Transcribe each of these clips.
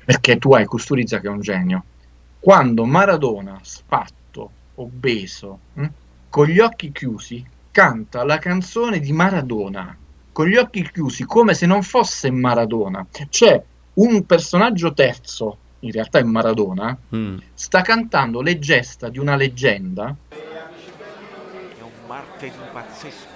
perché tu hai Kusturica che è un genio. Quando Maradona, sfatto, obeso, con gli occhi chiusi, canta la canzone di Maradona, con gli occhi chiusi, come se non fosse Maradona. C'è un personaggio terzo, in realtà è Maradona, Mm. sta cantando le gesta di una leggenda. È un martedì pazzesco.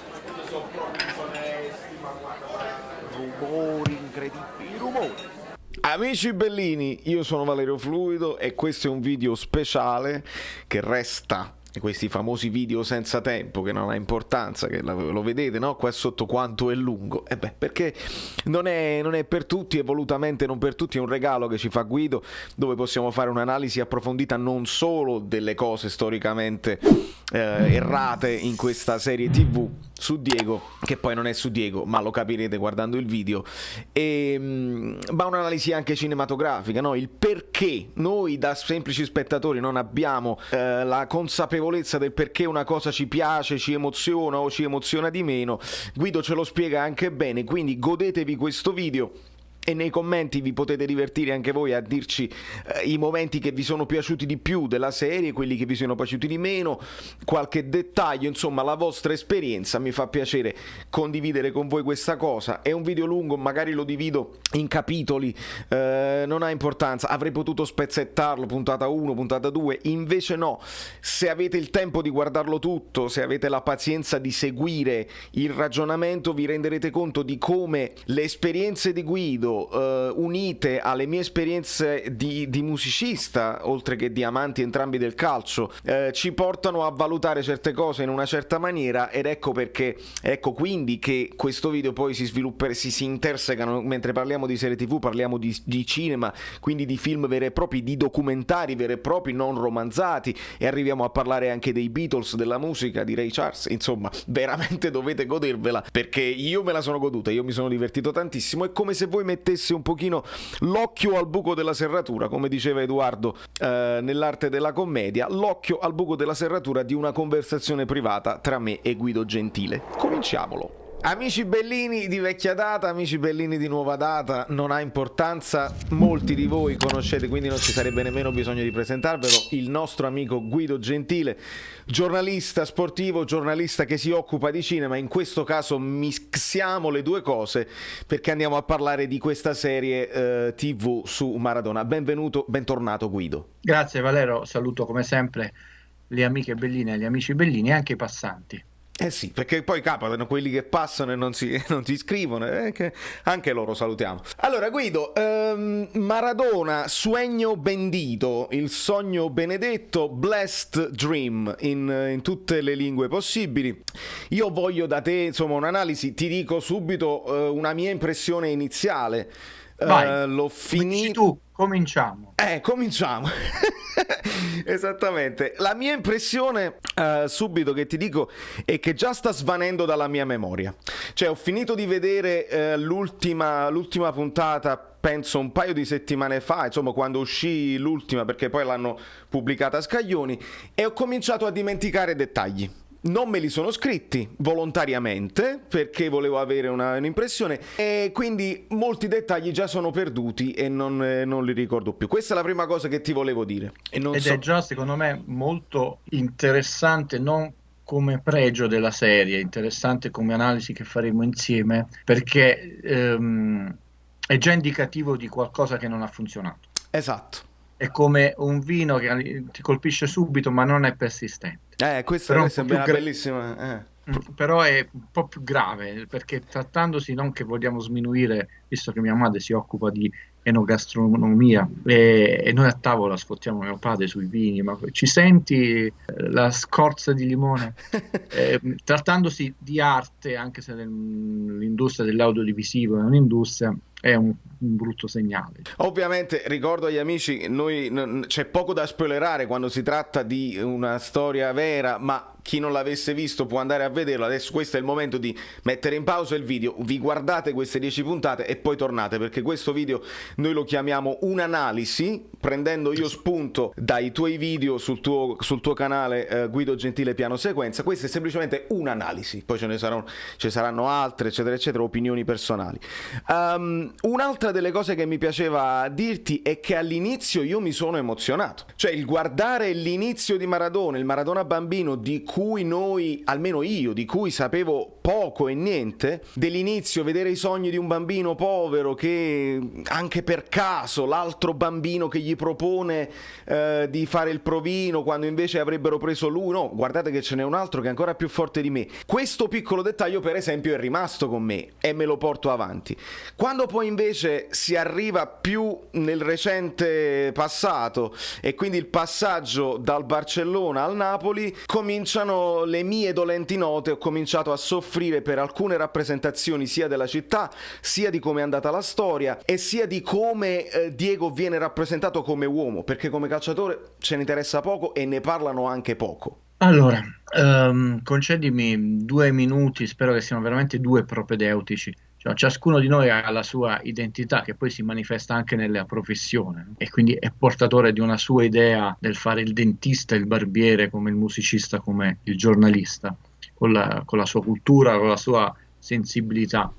Rumori incredibili, rumori. Amici bellini, io sono Valerio Fluido e questo è un video speciale che resta questi famosi video senza tempo, che non ha importanza, che lo vedete, no? Qua sotto quanto è lungo. E beh, perché non è per tutti e volutamente non per tutti, è un regalo che ci fa Guido, dove possiamo fare un'analisi approfondita non solo delle cose storicamente errate in questa serie TV su Diego, che poi non è su Diego, ma lo capirete guardando il video, ma un'analisi anche cinematografica, no? Il perché noi da semplici spettatori non abbiamo la consapevolezza del perché una cosa ci piace, ci emoziona o ci emoziona di meno. Guido ce lo spiega anche bene, quindi godetevi questo video. E nei commenti vi potete divertire anche voi a dirci i momenti che vi sono piaciuti di più della serie, quelli che vi sono piaciuti di meno, qualche dettaglio, insomma la vostra esperienza. Mi fa piacere condividere con voi questa cosa. È un video lungo, magari lo divido in capitoli, non ha importanza, avrei potuto spezzettarlo, puntata 1, puntata 2, invece no. Se avete il tempo di guardarlo tutto, se avete la pazienza di seguire il ragionamento, vi renderete conto di come le esperienze di Guido unite alle mie esperienze di musicista, oltre che di amanti entrambi del calcio, ci portano a valutare certe cose in una certa maniera, ed ecco perché, ecco quindi che questo video poi si sviluppa, si intersecano. Mentre parliamo di serie TV parliamo di cinema, quindi di film veri e propri, di documentari veri e propri, non romanzati, e arriviamo a parlare anche dei Beatles, della musica, di Ray Charles. Insomma, veramente dovete godervela, perché io me la sono goduta, io mi sono divertito tantissimo. È come se voi mettesse un pochino l'occhio al buco della serratura, come diceva Edoardo nell'arte della commedia, l'occhio al buco della serratura di una conversazione privata tra me e Guido Gentile. Cominciamolo. Amici bellini di vecchia data, amici bellini di nuova data, non ha importanza, molti di voi conoscete, quindi non ci sarebbe nemmeno bisogno di presentarvelo, il nostro amico Guido Gentile, giornalista sportivo, giornalista che si occupa di cinema. In questo caso mixiamo le due cose perché andiamo a parlare di questa serie TV su Maradona. Benvenuto, bentornato Guido. Grazie Valero, saluto come sempre le amiche belline e gli amici bellini e anche i passanti. Eh sì, perché poi capitano quelli che passano e non si iscrivono, che anche loro salutiamo. Allora Guido, Maradona, sueño bendito, il sogno benedetto, blessed dream in tutte le lingue possibili. Io voglio da te, insomma, un'analisi, ti dico subito una mia impressione iniziale. Vai, L'ho come dici finito. tu, cominciamo. Cominciamo. Esattamente. La mia impressione, subito che ti dico, è che già sta svanendo dalla mia memoria. Cioè, ho finito di vedere l'ultima puntata, penso un paio di settimane fa, insomma, quando uscì l'ultima, perché poi l'hanno pubblicata a scaglioni, e ho cominciato a dimenticare dettagli. Non me li sono scritti volontariamente perché volevo avere un'impressione, e quindi molti dettagli già sono perduti e non li ricordo più. Questa è la prima cosa che ti volevo dire. E non Ed so. è già, secondo me, molto interessante, non come pregio della serie, interessante come analisi che faremo insieme, perché è già indicativo di qualcosa che non ha funzionato. Esatto. È come un vino che ti colpisce subito, ma non è persistente. Però Questa è una bellissima. però è un po' più grave, perché trattandosi, non che vogliamo sminuire, visto che mia madre si occupa di enogastronomia e noi a tavola sfottiamo mio padre sui vini, ma ci senti la scorza di limone? Trattandosi di arte, anche se l'industria dell'audiovisivo è un'industria, è un brutto segnale. Ovviamente ricordo agli amici, c'è poco da spoilerare quando si tratta di una storia vera, ma chi non l'avesse visto può andare a vederlo. Adesso questo è il momento di mettere in pausa il video, vi guardate queste 10 puntate e poi tornate, perché questo video noi lo chiamiamo un'analisi prendendo io spunto dai tuoi video sul tuo canale Guido Gentile Piano Sequenza. Questa è semplicemente un'analisi, poi ci saranno altre, eccetera eccetera, opinioni personali. Un'altra delle cose che mi piaceva dirti è che all'inizio io mi sono emozionato, cioè il guardare l'inizio di Maradona, il Maradona bambino, di cui noi, almeno io, di cui sapevo poco e niente, dell'inizio, vedere i sogni di un bambino povero che anche per caso l'altro bambino che gli propone di fare il provino quando invece avrebbero preso lui. No, guardate che ce n'è un altro che è ancora più forte di me. Questo piccolo dettaglio per esempio è rimasto con me e me lo porto avanti. Quando poi invece si arriva più nel recente passato e quindi il passaggio dal Barcellona al Napoli, cominciano le mie dolenti note. Ho cominciato a soffrire per alcune rappresentazioni sia della città, sia di come è andata la storia e sia di come Diego viene rappresentato come uomo, perché come calciatore ce ne interessa poco e ne parlano anche poco. Allora, concedimi 2 minuti, spero che siano veramente due propedeutici. Cioè, ciascuno di noi ha la sua identità che poi si manifesta anche nella professione, no? E quindi è portatore di una sua idea del fare il dentista, il barbiere, come il musicista, come il giornalista, con la sua cultura, con la sua sensibilità.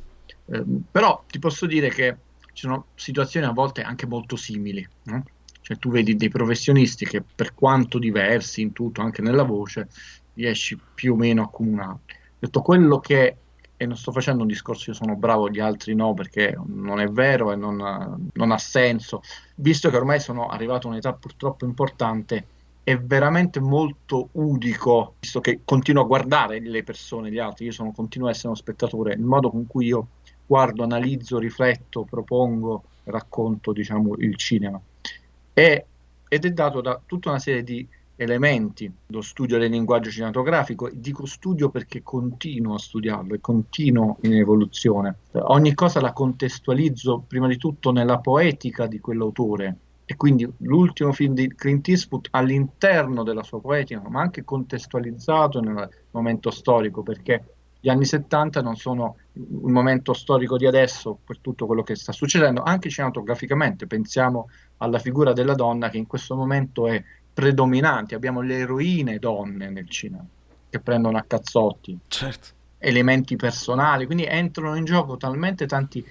Però ti posso dire che ci sono situazioni a volte anche molto simili, no? Cioè tu vedi dei professionisti che per quanto diversi in tutto, anche nella voce, riesci più o meno a accomunarli. Detto quello che, e non sto facendo un discorso io sono bravo, gli altri no, perché non è vero e non ha senso, visto che ormai sono arrivato a un'età purtroppo importante, è veramente molto udico, visto che continuo a guardare le persone, gli altri, continuo a essere uno spettatore, il modo con cui io guardo, analizzo, rifletto, propongo, racconto, diciamo, il cinema. Ed è dato da tutta una serie di elementi, lo studio del linguaggio cinematografico, dico studio perché continuo a studiarlo e continuo in evoluzione. Ogni cosa la contestualizzo prima di tutto nella poetica di quell'autore e quindi l'ultimo film di Clint Eastwood all'interno della sua poetica, ma anche contestualizzato nel momento storico, perché gli anni 70 non sono il momento storico di adesso per tutto quello che sta succedendo, anche cinematograficamente. Pensiamo alla figura della donna che in questo momento è predominante. Abbiamo le eroine donne nel cinema che prendono a cazzotti Certo. elementi personali, quindi entrano in gioco talmente tanti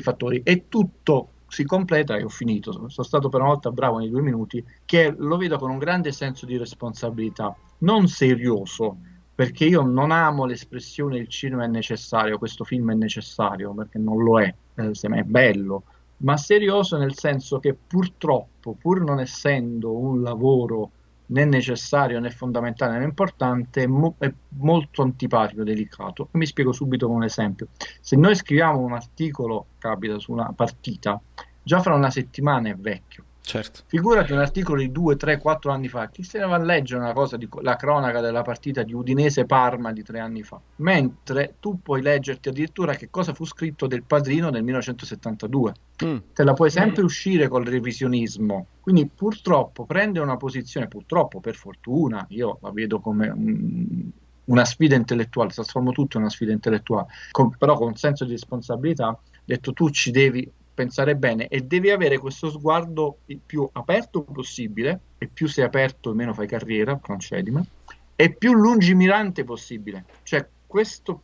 fattori e tutto si completa, e ho finito, sono stato per una volta bravo nei 2 minuti, che lo vedo con un grande senso di responsabilità, non serioso, perché io non amo l'espressione il cinema è necessario, questo film è necessario, perché non lo è, se è bello, ma serioso nel senso che purtroppo, pur non essendo un lavoro né necessario né fondamentale né importante, è molto antipatico e delicato. Mi spiego subito con un esempio. Se noi scriviamo un articolo, capita su una partita, già fra una settimana è vecchio. Certo. Figurati un articolo di 2, 3, 4 anni fa, chi se ne va a leggere una cosa di la cronaca della partita di Udinese-Parma di 3 anni fa, mentre tu puoi leggerti addirittura che cosa fu scritto del Padrino nel 1972. Te la puoi sempre uscire col revisionismo, quindi purtroppo prende una posizione, purtroppo per fortuna, io la vedo come una sfida intellettuale, trasformo tutto in una sfida intellettuale, però con senso di responsabilità, detto tu ci devi pensare bene e devi avere questo sguardo il più aperto possibile, e più sei aperto meno fai carriera, concedimi, e più lungimirante possibile. Cioè questa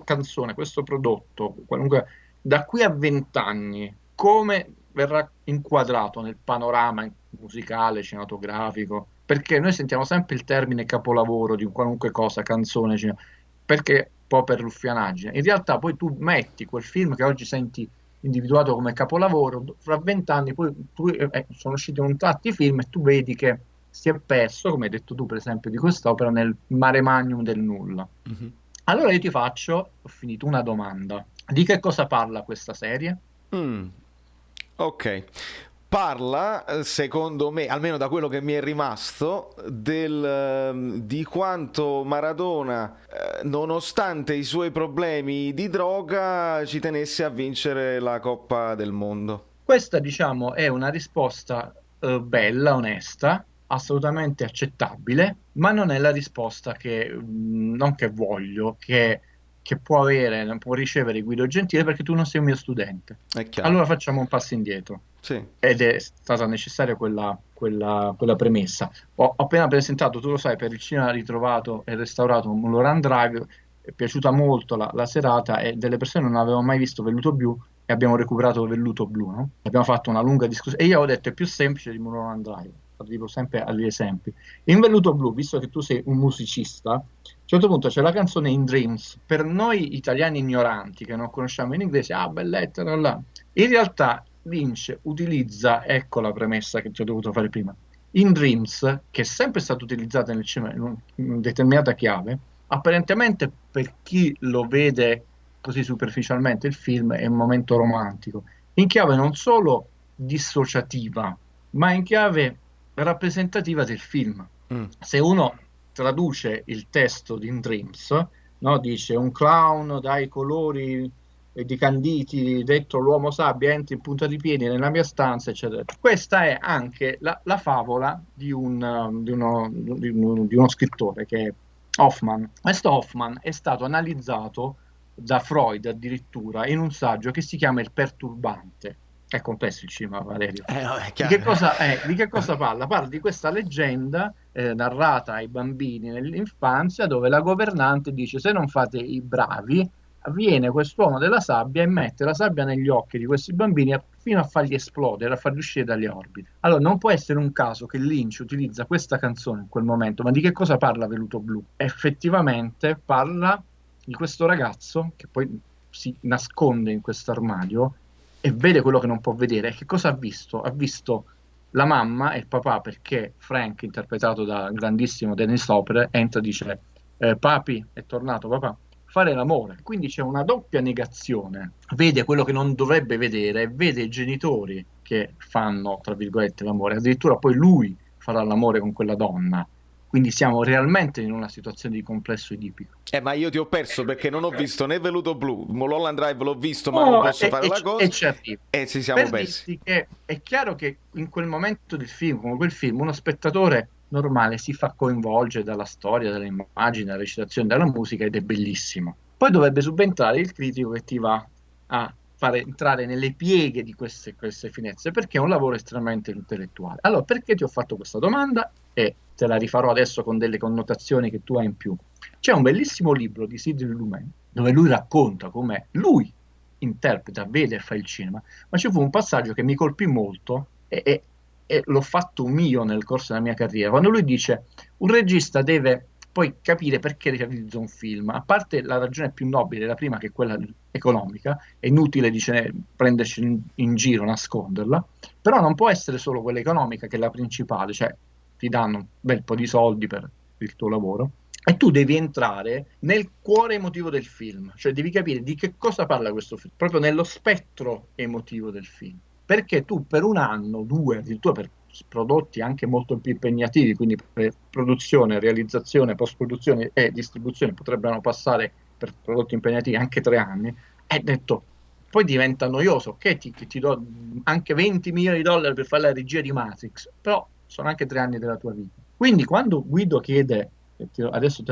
canzone, questo prodotto, qualunque, da qui a 20 anni, come verrà inquadrato nel panorama musicale, cinematografico? Perché noi sentiamo sempre il termine capolavoro di qualunque cosa, canzone, perché un po' per ruffianaggine. In realtà poi tu metti quel film che oggi senti individuato come capolavoro, fra 20 anni poi sono usciti un tratti film e tu vedi che si è perso, come hai detto tu per esempio di quest'opera, nel mare magnum del nulla. Mm-hmm. Allora io ti faccio, ho finito, una domanda. Di che cosa parla questa serie? Ok. Parla, secondo me, almeno da quello che mi è rimasto, di quanto Maradona, nonostante i suoi problemi di droga, ci tenesse a vincere la Coppa del Mondo. Questa, diciamo, è una risposta bella, onesta, assolutamente accettabile, ma non è la risposta che non che voglio, che che può ricevere Guido Gentile perché tu non sei un mio studente. È chiaro. Allora facciamo un passo indietro. Sì. Ed è stata necessaria quella premessa. Ho appena presentato, tu lo sai, per il cinema ritrovato e restaurato Mulholland Drive, è piaciuta molto la serata e delle persone non avevano mai visto Velluto Blu e abbiamo recuperato Velluto Blu, no? Abbiamo fatto una lunga discussione e io ho detto è più semplice di Mulholland Drive, arrivo sempre agli esempi. In Velluto Blu, visto che tu sei un musicista, a un certo punto c'è la canzone In Dreams. Per noi italiani ignoranti che non conosciamo in inglese, belletta, là. In realtà Lynch utilizza, ecco la premessa che ti ho dovuto fare prima, In Dreams, che è sempre stata utilizzata nel cinema in una determinata chiave, apparentemente per chi lo vede così superficialmente il film è un momento romantico, in chiave non solo dissociativa, ma in chiave rappresentativa del film. Mm. Se uno traduce il testo di In Dreams, no, dice un clown dai colori di Canditi, detto l'uomo sabbia, entra in punta di piedi nella mia stanza, eccetera. Questa è anche la favola di uno scrittore che è Hoffman. Questo Hoffman è stato analizzato da Freud addirittura in un saggio che si chiama Il perturbante. È complesso il cinema, Valerio. No, è Di chiaro. di che cosa parla? Parla di questa leggenda narrata ai bambini nell'infanzia dove la governante dice se non fate i bravi viene quest'uomo della sabbia e mette la sabbia negli occhi di questi bambini fino a farli esplodere, a farli uscire dalle orbite. Allora non può essere un caso che Lynch utilizza questa canzone in quel momento, ma di che cosa parla Veluto Blu? Effettivamente parla di questo ragazzo che poi si nasconde in questo armadio e vede quello che non può vedere. E che cosa ha visto? Ha visto la mamma e il papà, perché Frank, interpretato da grandissimo Dennis Hopper, entra e dice papi, è tornato papà, fare l'amore. Quindi c'è una doppia negazione. Vede quello che non dovrebbe vedere e vede i genitori che fanno, tra virgolette, l'amore. Addirittura poi lui farà l'amore con quella donna. Quindi siamo realmente in una situazione di complesso edipico. Ma io ti ho perso perché non ho visto né Veluto Blu, Mulholland Drive l'ho visto ma non No, posso fare la e cosa ci arrivo. e ci siamo Per persi. dirti che è chiaro che in quel momento del film, come quel film, uno spettatore normale si fa coinvolgere dalla storia, dalle immagini, dalla recitazione, dalla musica ed è bellissimo. Poi dovrebbe subentrare il critico che ti va a fare entrare nelle pieghe di queste finezze, perché è un lavoro estremamente intellettuale. Allora, perché ti ho fatto questa domanda? E te la rifarò adesso con delle connotazioni che tu hai in più. C'è un bellissimo libro di Sidney Lumet dove lui racconta come lui interpreta, vede e fa il cinema, ma ci fu un passaggio che mi colpì molto e l'ho fatto mio nel corso della mia carriera, quando lui dice un regista deve poi capire perché realizza un film, a parte la ragione più nobile, la prima che è quella economica, è inutile dice, prenderci in giro, nasconderla, però non può essere solo quella economica che è la principale, cioè ti danno un bel po' di soldi per il tuo lavoro, e tu devi entrare nel cuore emotivo del film, cioè devi capire di che cosa parla questo film, proprio nello spettro emotivo del film, perché tu per un anno, due, addirittura per prodotti anche molto più impegnativi, quindi per produzione, realizzazione, post-produzione e distribuzione potrebbero passare per prodotti impegnativi anche 3 anni, è detto, poi diventa noioso, che ti do anche 20 milioni di dollari per fare la regia di Matrix, però sono anche 3 anni della tua vita. Quindi quando Guido chiede adesso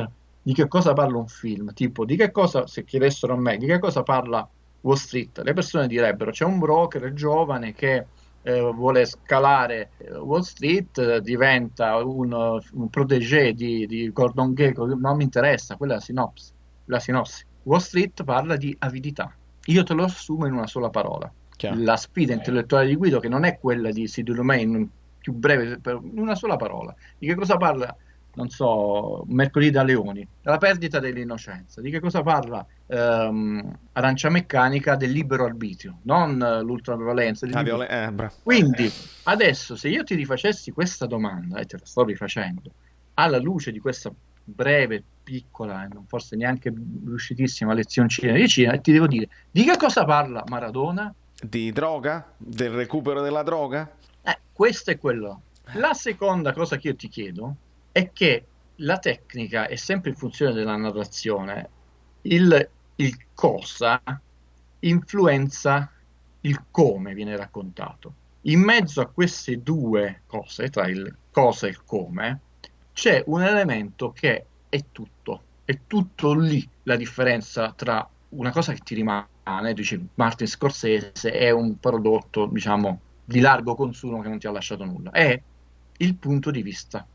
di che cosa parla un film, tipo di che cosa, se chiedessero a me, di che cosa parla Wall Street, le persone direbbero c'è un broker giovane che vuole scalare Wall Street, diventa un protégé di Gordon Gekko, non mi interessa, quella è la sinossi. Wall Street parla di avidità. Io te lo assumo in una sola parola. Chiaro. La sfida intellettuale di Guido, che non è quella di Sid Lumet, più breve, in una sola parola. Di che cosa parla? Non so, Mercoledì da Leoni, la perdita dell'innocenza. Di che cosa parla Arancia Meccanica? Del libero arbitrio, non l'ultraviolenza. Quindi, adesso, se io ti rifacessi questa domanda, e te la sto rifacendo, alla luce di questa breve, piccola, e forse neanche riuscitissima lezioncina di cinema, e ti devo dire, di che cosa parla Maradona? Di droga? Del recupero della droga? Questo è quello. La seconda cosa che io ti chiedo è che la tecnica è sempre in funzione della narrazione. Il cosa influenza il come viene raccontato. In mezzo a queste due cose, tra il cosa e il come, c'è un elemento che è tutto. È tutto lì la differenza tra una cosa che ti rimane, dici Martin Scorsese è un prodotto, diciamo, di largo consumo che non ti ha lasciato nulla, è il punto di vista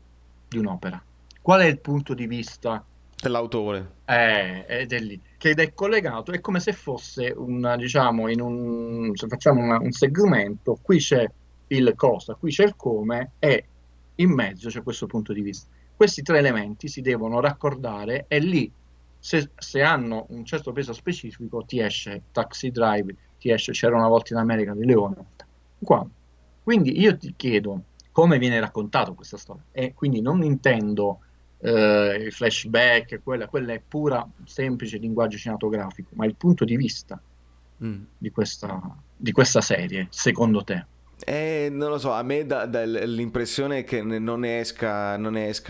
di un'opera. Qual è il punto di vista? Dell'autore. Ed è lì, che ed è collegato, è come se fosse una, diciamo, se facciamo un segmento, qui c'è il cosa, qui c'è il come e in mezzo c'è questo punto di vista. Questi tre elementi si devono raccordare e lì, se hanno un certo peso specifico, ti esce Taxi Drive, ti esce C'era una volta in America di Leone. Qua. Quindi io ti chiedo come viene raccontato questa storia e quindi non intendo il flashback, quella è pura semplice linguaggio cinematografico, ma il punto di vista Mm. di questa serie, secondo te? Non lo so, a me dà l'impressione che non ne esca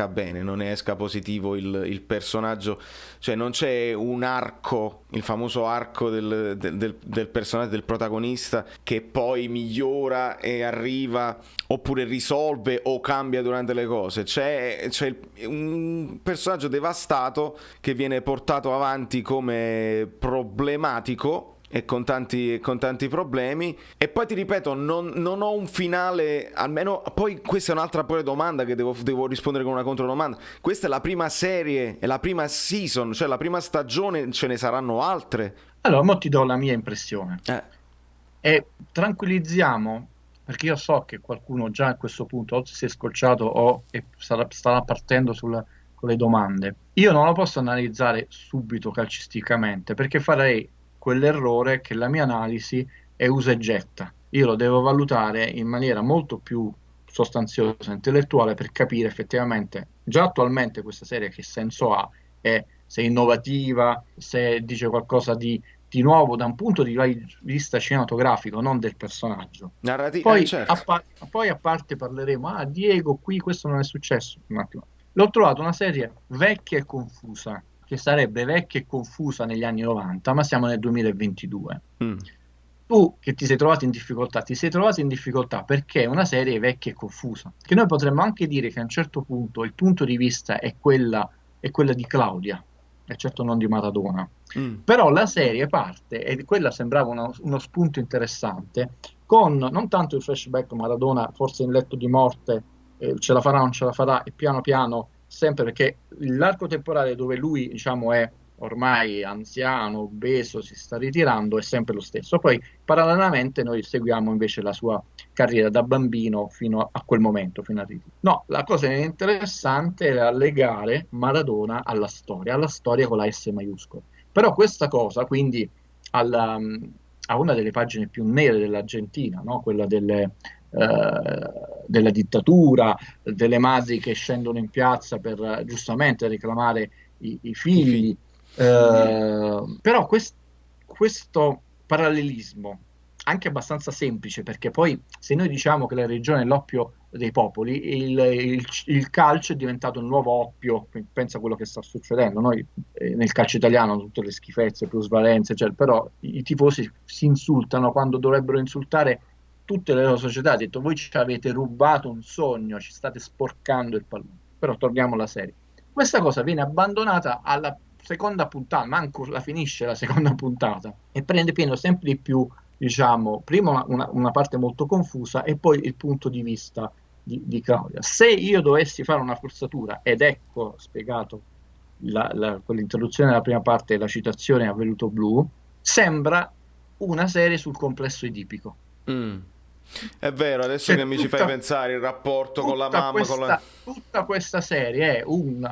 bene, non ne esca positivo il personaggio, cioè non c'è un arco, il famoso arco del personaggio, del protagonista, che poi migliora e arriva, oppure risolve o cambia durante le cose. Un personaggio devastato che viene portato avanti come problematico e con tanti problemi. E poi ti ripeto, non ho un finale, almeno. Poi questa è un'altra pure domanda che devo rispondere con una controdomanda. Questa è la prima serie, è la prima season, cioè la prima stagione, ce ne saranno altre? Allora, mo ti do la mia impressione Eh, e tranquillizziamo, perché io so che qualcuno già a questo punto o si è scocciato o starà partendo con le domande. Io non lo posso analizzare subito calcisticamente, perché farei quell'errore che la mia analisi è usa e getta. Io lo devo valutare in maniera molto più sostanziosa, intellettuale, per capire effettivamente già attualmente questa serie che senso ha e se è innovativa, se dice qualcosa di nuovo da un punto di vista cinematografico, non del personaggio. narrati, Poi certo. poi a parte parleremo, Diego, qui questo non è successo. Un attimo. L'ho trovato una serie vecchia e confusa, che sarebbe vecchia e confusa negli anni 90, ma siamo nel 2022. Mm. Tu che ti sei trovato in difficoltà, ti sei trovato in difficoltà perché è una serie vecchia e confusa, che noi potremmo anche dire che a un certo punto il punto di vista è quella di Claudia, e certo non di Maradona. Mm. Però la serie parte, e quella sembrava uno spunto interessante, con non tanto il flashback Maradona, forse in letto di morte, ce la farà o non ce la farà, e piano piano, sempre perché l'arco temporale dove lui, diciamo, è ormai anziano, obeso, si sta ritirando, è sempre lo stesso. Poi, parallelamente, noi seguiamo invece la sua carriera da bambino fino a quel momento, fino al ritiro. No, la cosa interessante era legare Maradona alla storia con la S maiuscola. Però questa cosa, quindi, alla, a una delle pagine più nere dell'Argentina, no? Quella della dittatura, delle madri che scendono in piazza per giustamente reclamare i I figli. figli. Però questo parallelismo, anche abbastanza semplice, perché poi se noi diciamo che la religione è l'oppio dei popoli, il calcio è diventato il nuovo oppio, pensa a quello che sta succedendo. Noi nel calcio italiano tutte le schifezze, plusvalenze, cioè, però i tifosi si insultano quando dovrebbero insultare tutte le loro società. Ha detto voi ci avete rubato un sogno, ci state sporcando il pallone. Però torniamo alla serie. Questa cosa viene abbandonata alla seconda puntata, manco la finisce la seconda puntata e prende pieno sempre di più, diciamo, prima una parte molto confusa e poi il punto di vista di Claudia. Se io dovessi fare una forzatura, ed ecco spiegato quell'introduzione della prima parte, la citazione a Veluto Blu, sembra una serie sul complesso edipico. Mm. È vero, adesso che Cioè, mi ci fai pensare, il rapporto con la tutta mamma, con la. tutta questa serie è un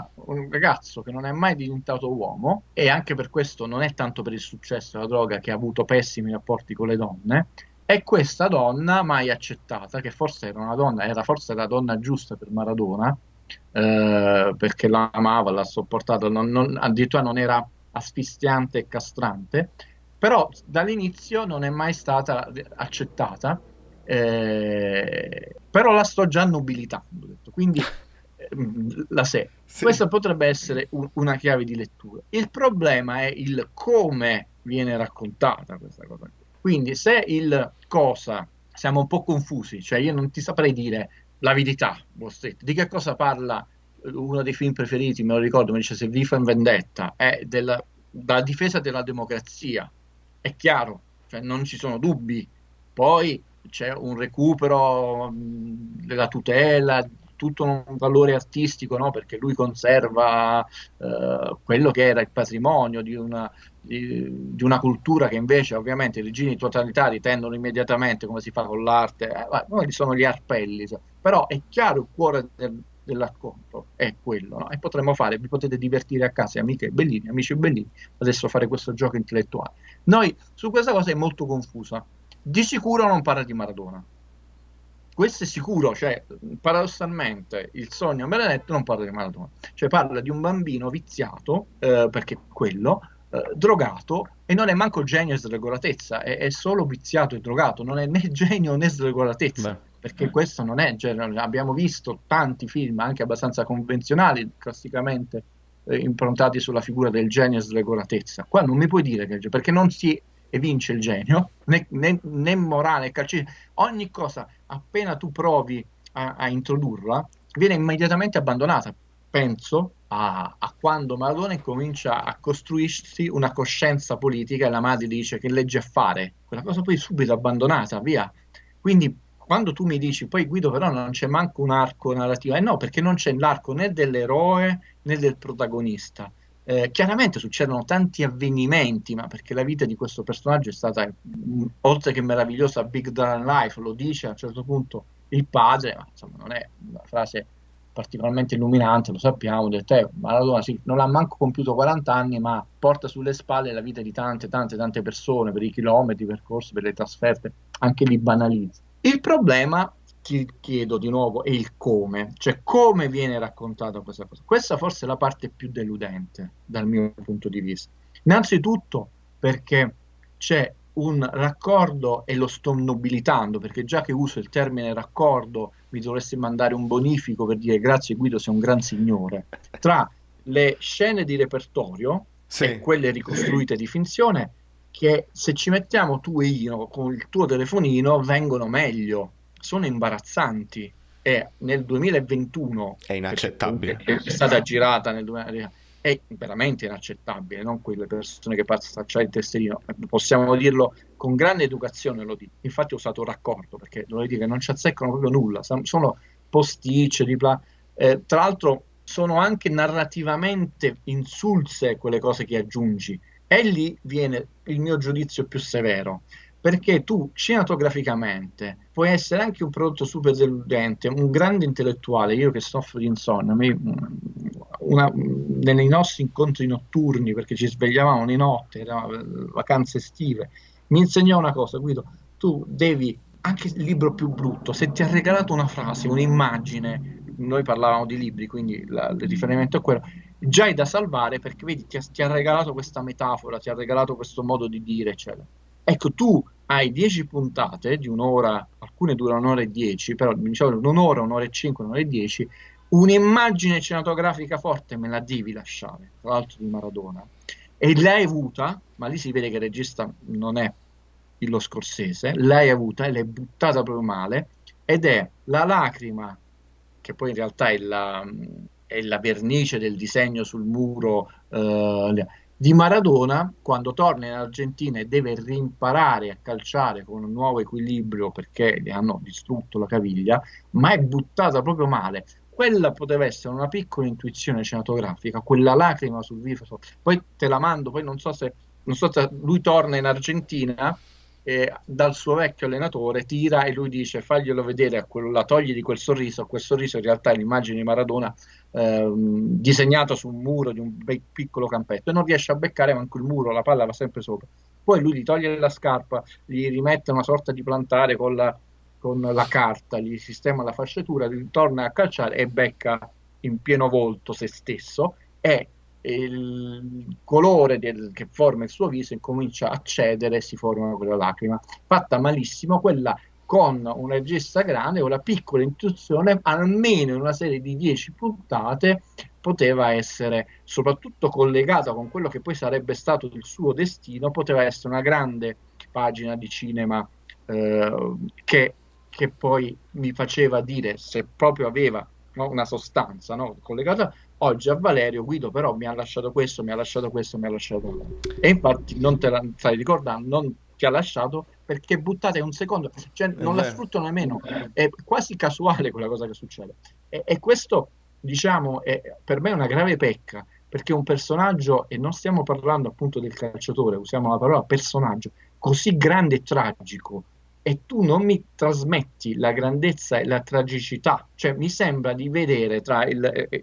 ragazzo che non è mai diventato uomo e anche per questo non è tanto per il successo della droga che ha avuto pessimi rapporti con le donne. E questa donna mai accettata, che forse era una donna, era forse la donna giusta per Maradona, perché l'amava, l'ha sopportata, addirittura non era asfissiante e castrante, però dall'inizio non è mai stata accettata, però la sto già nobilitando, ho detto. Quindi la serie. Sì. Questa potrebbe essere una chiave di lettura. Il problema è il come viene raccontata questa cosa. Quindi se il cosa siamo un po' confusi, cioè io non ti saprei dire la verità, di che cosa parla uno dei film preferiti, me lo ricordo, mi dice se V for Vendetta, è della difesa della democrazia. È chiaro, cioè non ci sono dubbi. Poi c'è un recupero della tutela, tutto un valore artistico, no? Perché lui conserva quello che era il patrimonio di una cultura che invece ovviamente i regimi totalitari tendono immediatamente, come si fa con l'arte, quelli sono gli arpelli, però è chiaro il cuore del racconto è quello, no? E potremmo fare, vi potete divertire a casa, amiche Bellini, amici Bellini, adesso fare questo gioco intellettuale. Noi su questa cosa è molto confusa. Di sicuro non parla di Maradona. Questo è sicuro, cioè, paradossalmente, il sogno Benedetto non parla di Maradona, cioè parla di un bambino viziato, perché quello, drogato, e non è manco genio e sregolatezza, è solo viziato e drogato, non è né genio né sregolatezza, Beh, perché questo non è genio. Abbiamo visto tanti film, anche abbastanza convenzionali, classicamente improntati sulla figura del genio e sregolatezza. Qua non mi puoi dire che perché non si evince il genio, né morale, né calcismo, ogni cosa appena tu provi a introdurla, viene immediatamente abbandonata. Penso a quando Maradona comincia a costruirsi una coscienza politica e la madre dice che legge a fare, quella cosa poi subito abbandonata, via. Quindi quando tu mi dici, poi Guido però non c'è manco un arco narrativo, no, perché non c'è l'arco né dell'eroe né del protagonista. Chiaramente succedono tanti avvenimenti, ma perché la vita di questo personaggio è stata, oltre che meravigliosa, big than life, lo dice a un certo punto il padre, ma insomma non è una frase particolarmente illuminante, lo sappiamo, del te, Maradona sì, non ha manco compiuto 40 anni, ma porta sulle spalle la vita di tante persone, per i chilometri percorsi, per le trasferte, anche li banalizza. Il problema, ti chiedo di nuovo, è il come, cioè come viene raccontata questa cosa. Questa forse è la parte più deludente dal mio punto di vista. Innanzitutto perché c'è un raccordo e lo sto nobilitando, perché già che uso il termine raccordo mi dovresti mandare un bonifico per dire grazie Guido, sei un gran signore, tra le scene di repertorio e sì. quelle ricostruite di finzione che se ci mettiamo tu e io con il tuo telefonino vengono meglio, sono imbarazzanti e nel 2021, È perché comunque inaccettabile. è stata girata nel 2020, è veramente inaccettabile, non quelle persone che passano il tesserino, possiamo dirlo con grande educazione, lo dico. Infatti ho usato raccordo perché dovrei dire che non ci azzeccano proprio nulla, sono posticce, tra l'altro sono anche narrativamente insulse quelle cose che aggiungi e lì viene il mio giudizio più severo, perché tu cinematograficamente puoi essere anche un prodotto super deludente, un grande intellettuale, io che soffro di insonnia, nei nostri incontri notturni, perché ci svegliavamo di notte, erano vacanze estive, mi insegnò una cosa, Guido, tu devi, anche il libro più brutto, se ti ha regalato una frase, un'immagine, noi parlavamo di libri, quindi il riferimento è quello, già è da salvare perché vedi, ti ha regalato questa metafora, ti ha regalato questo modo di dire, eccetera. Ecco, tu hai 10 puntate di un'ora, alcune durano un'ora e 10, però diciamo un'ora e 5, un'ora e 10, un'immagine cinematografica forte me la devi lasciare, tra l'altro di Maradona. E l'hai avuta, ma lì si vede che il regista non è lo Scorsese, l'hai avuta e l'hai buttata proprio male, ed è la lacrima, che poi in realtà è la vernice del disegno sul muro di Maradona, quando torna in Argentina e deve rimparare a calciare con un nuovo equilibrio perché gli hanno distrutto la caviglia, ma è buttata proprio male. Quella poteva essere una piccola intuizione cinematografica, quella lacrima sul viso. Poi te la mando, poi non so se lui torna in Argentina dal suo vecchio allenatore, tira e lui dice faglielo vedere a quella, togli di quel sorriso in realtà è l'immagine di Maradona disegnata su un muro di un piccolo campetto e non riesce a beccare manco il muro, la palla va sempre sopra. Poi lui gli toglie la scarpa, gli rimette una sorta di plantare con la carta, gli sistema la fasciatura, ritorna a calciare e becca in pieno volto se stesso e il colore che forma il suo viso incomincia a cedere e si forma quella lacrima. Fatta malissimo, quella con un regista grande, con la piccola intuizione, almeno in una serie di 10 puntate, poteva essere, soprattutto collegata con quello che poi sarebbe stato il suo destino, poteva essere una grande pagina di cinema che poi mi faceva dire se proprio aveva no? Una sostanza, no? Collegata oggi a Valerio, Guido però mi ha lasciato questo, mi ha lasciato questo, mi ha lasciato quello. E infatti non te la stai ricordando, non ti ha lasciato perché buttate un secondo, cioè È non la vero. sfruttano nemmeno, è quasi casuale quella cosa che succede. E questo, diciamo, è per me una grave pecca, perché un personaggio, e non stiamo parlando appunto del calciatore, usiamo la parola personaggio, così grande e tragico, e tu non mi trasmetti la grandezza e la tragicità, cioè mi sembra di vedere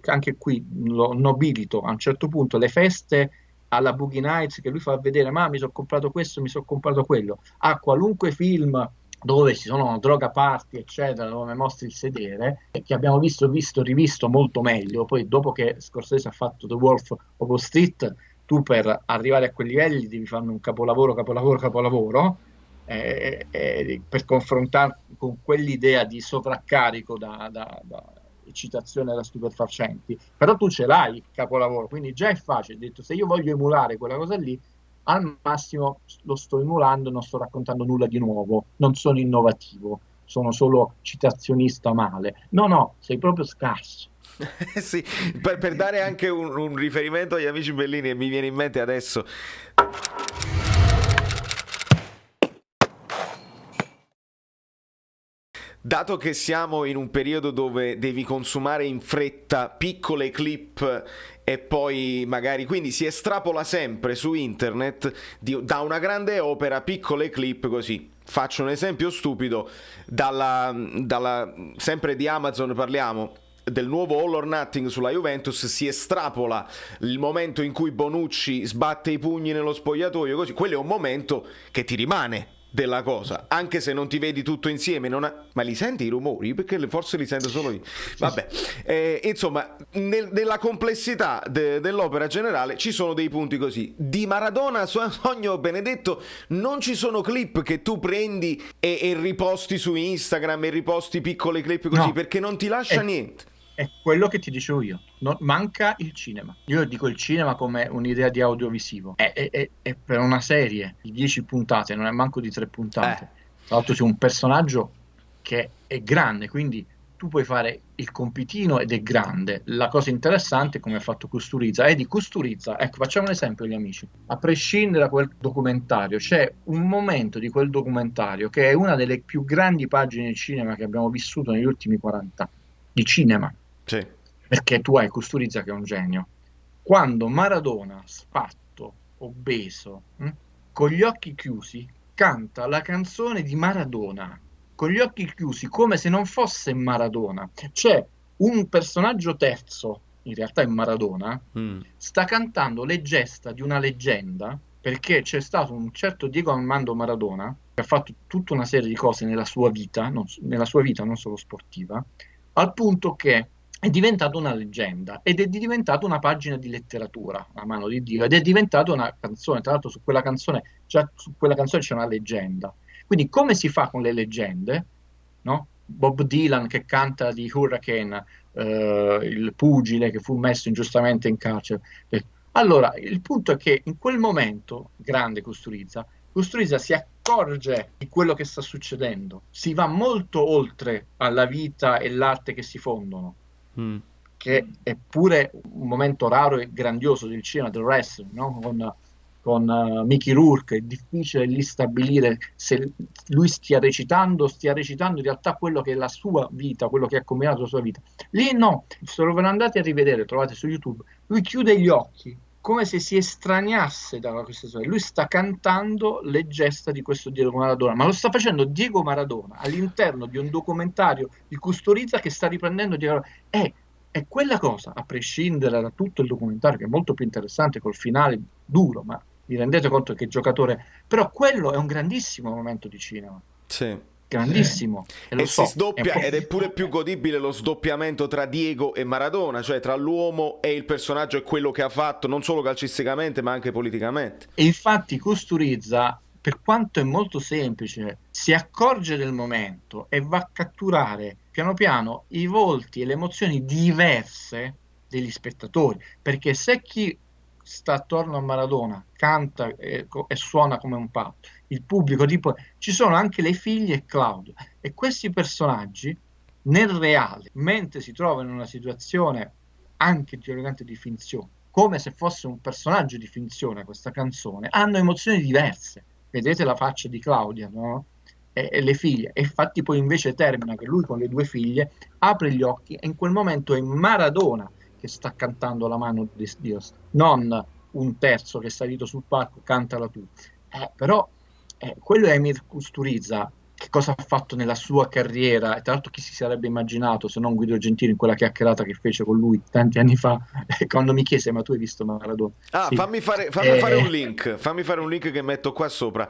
anche qui lo nobilito a un certo punto le feste alla Boogie Nights che lui fa vedere, ma mi sono comprato questo, mi sono comprato quello, a qualunque film dove ci sono droga party, eccetera, dove mostri il sedere, e che abbiamo visto, rivisto molto meglio. Poi, dopo che Scorsese ha fatto The Wolf of Wall Street, tu per arrivare a quei livelli devi fare un capolavoro, capolavoro, capolavoro, per confrontare con quell'idea di sovraccarico da eccitazione da stupefacenti. Però tu ce l'hai il capolavoro, quindi già è facile. Ho detto, se io voglio emulare quella cosa lì, al massimo lo sto emulando, non sto raccontando nulla di nuovo, non sono innovativo, sono solo citazionista male. No, no, sei proprio scarso. Sì, per dare anche un riferimento agli amici Bellini, e mi viene in mente adesso. Dato che siamo in un periodo dove devi consumare in fretta piccole clip e poi magari quindi si estrapola sempre su internet da una grande opera piccole clip così. Faccio un esempio stupido, sempre di Amazon parliamo, del nuovo All or Nothing sulla Juventus si estrapola il momento in cui Bonucci sbatte i pugni nello spogliatoio, così quello è un momento che ti rimane della cosa, anche se non ti vedi tutto insieme, ma li senti i rumori? Perché forse li sento solo io. Vabbè, insomma, nella complessità dell'opera generale ci sono dei punti così. Di Maradona, Sogno Benedetto, non ci sono clip che tu prendi e riposti su Instagram e riposti piccole clip così, No, perché non ti lascia è, niente. è quello che ti dicevo io. Manca il cinema. Io dico il cinema come un'idea di audiovisivo. È per una serie di 10 puntate, non è manco di 3 Eh, puntate. Tra l'altro c'è un personaggio che è grande, quindi tu puoi fare il compitino ed è grande. La cosa interessante è come ha fatto Kusturica. E di Kusturica, ecco, facciamo un esempio, gli amici. A prescindere da quel documentario, c'è un momento di quel documentario che è una delle più grandi pagine di cinema che abbiamo vissuto negli ultimi 40 anni. Di cinema, sì. perché tu hai Kusturica che è un genio. Quando Maradona, sfatto, obeso, con gli occhi chiusi, canta la canzone di Maradona, con gli occhi chiusi, come se non fosse Maradona. C'è un personaggio terzo, in realtà è Maradona, Mm. sta cantando le gesta di una leggenda, perché c'è stato un certo Diego Armando Maradona, che ha fatto tutta una serie di cose nella sua vita non solo sportiva, al punto che è diventato una leggenda ed è diventato una pagina di letteratura a mano di Dio ed è diventata una canzone. Tra l'altro, già su quella canzone c'è una leggenda. Quindi, come si fa con le leggende? No? Bob Dylan che canta di Hurricane, il pugile che fu messo ingiustamente in carcere. Allora, il punto è che in quel momento, grande Kusturica si accorge di quello che sta succedendo, si va molto oltre alla vita e l'arte che si fondono, Mm. che è pure un momento raro e grandioso del cinema, del wrestling, no? Con Mickey Rourke, è difficile lì stabilire se lui stia recitando in realtà quello che è la sua vita, quello che ha combinato la sua vita. Lì no, se lo andate a rivedere, trovate su YouTube, lui chiude gli occhi, come se si estraniasse da questa storia. Lui sta cantando le gesta di questo Diego Maradona, ma lo sta facendo Diego Maradona all'interno di un documentario di Kusturica che sta riprendendo Diego Maradona. È quella cosa, a prescindere da tutto il documentario, che è molto più interessante col finale duro, ma vi rendete conto che giocatore. Però quello è un grandissimo momento di cinema, Sì. grandissimo, e lo E si so, è un sdoppia po'. ed è pure più godibile lo sdoppiamento tra Diego e Maradona, cioè tra l'uomo e il personaggio e quello che ha fatto non solo calcisticamente ma anche politicamente. E infatti Costurizza, per quanto è molto semplice, si accorge del momento e va a catturare piano piano i volti e le emozioni diverse degli spettatori, perché se chi sta attorno a Maradona canta e suona come un pazzo, il pubblico tipo ci sono anche le figlie e Claudio, e questi personaggi nel reale, mentre si trova in una situazione anche teoricamente di finzione, come se fosse un personaggio di finzione questa canzone, hanno emozioni diverse. Vedete la faccia di Claudia, no? E le figlie, e infatti poi invece termina che lui con le due figlie apre gli occhi e in quel momento è Maradona che sta cantando la mano di Dio, non un terzo che è salito sul palco, cantala tu. Però quello è Emir Kusturica, che cosa ha fatto nella sua carriera, e tra l'altro chi si sarebbe immaginato se non Guido Gentili in quella chiacchierata che fece con lui tanti anni fa, quando mi chiese ma tu hai visto Maradona? Ah, Sì. fammi fare un link, fammi fare un link che metto qua sopra.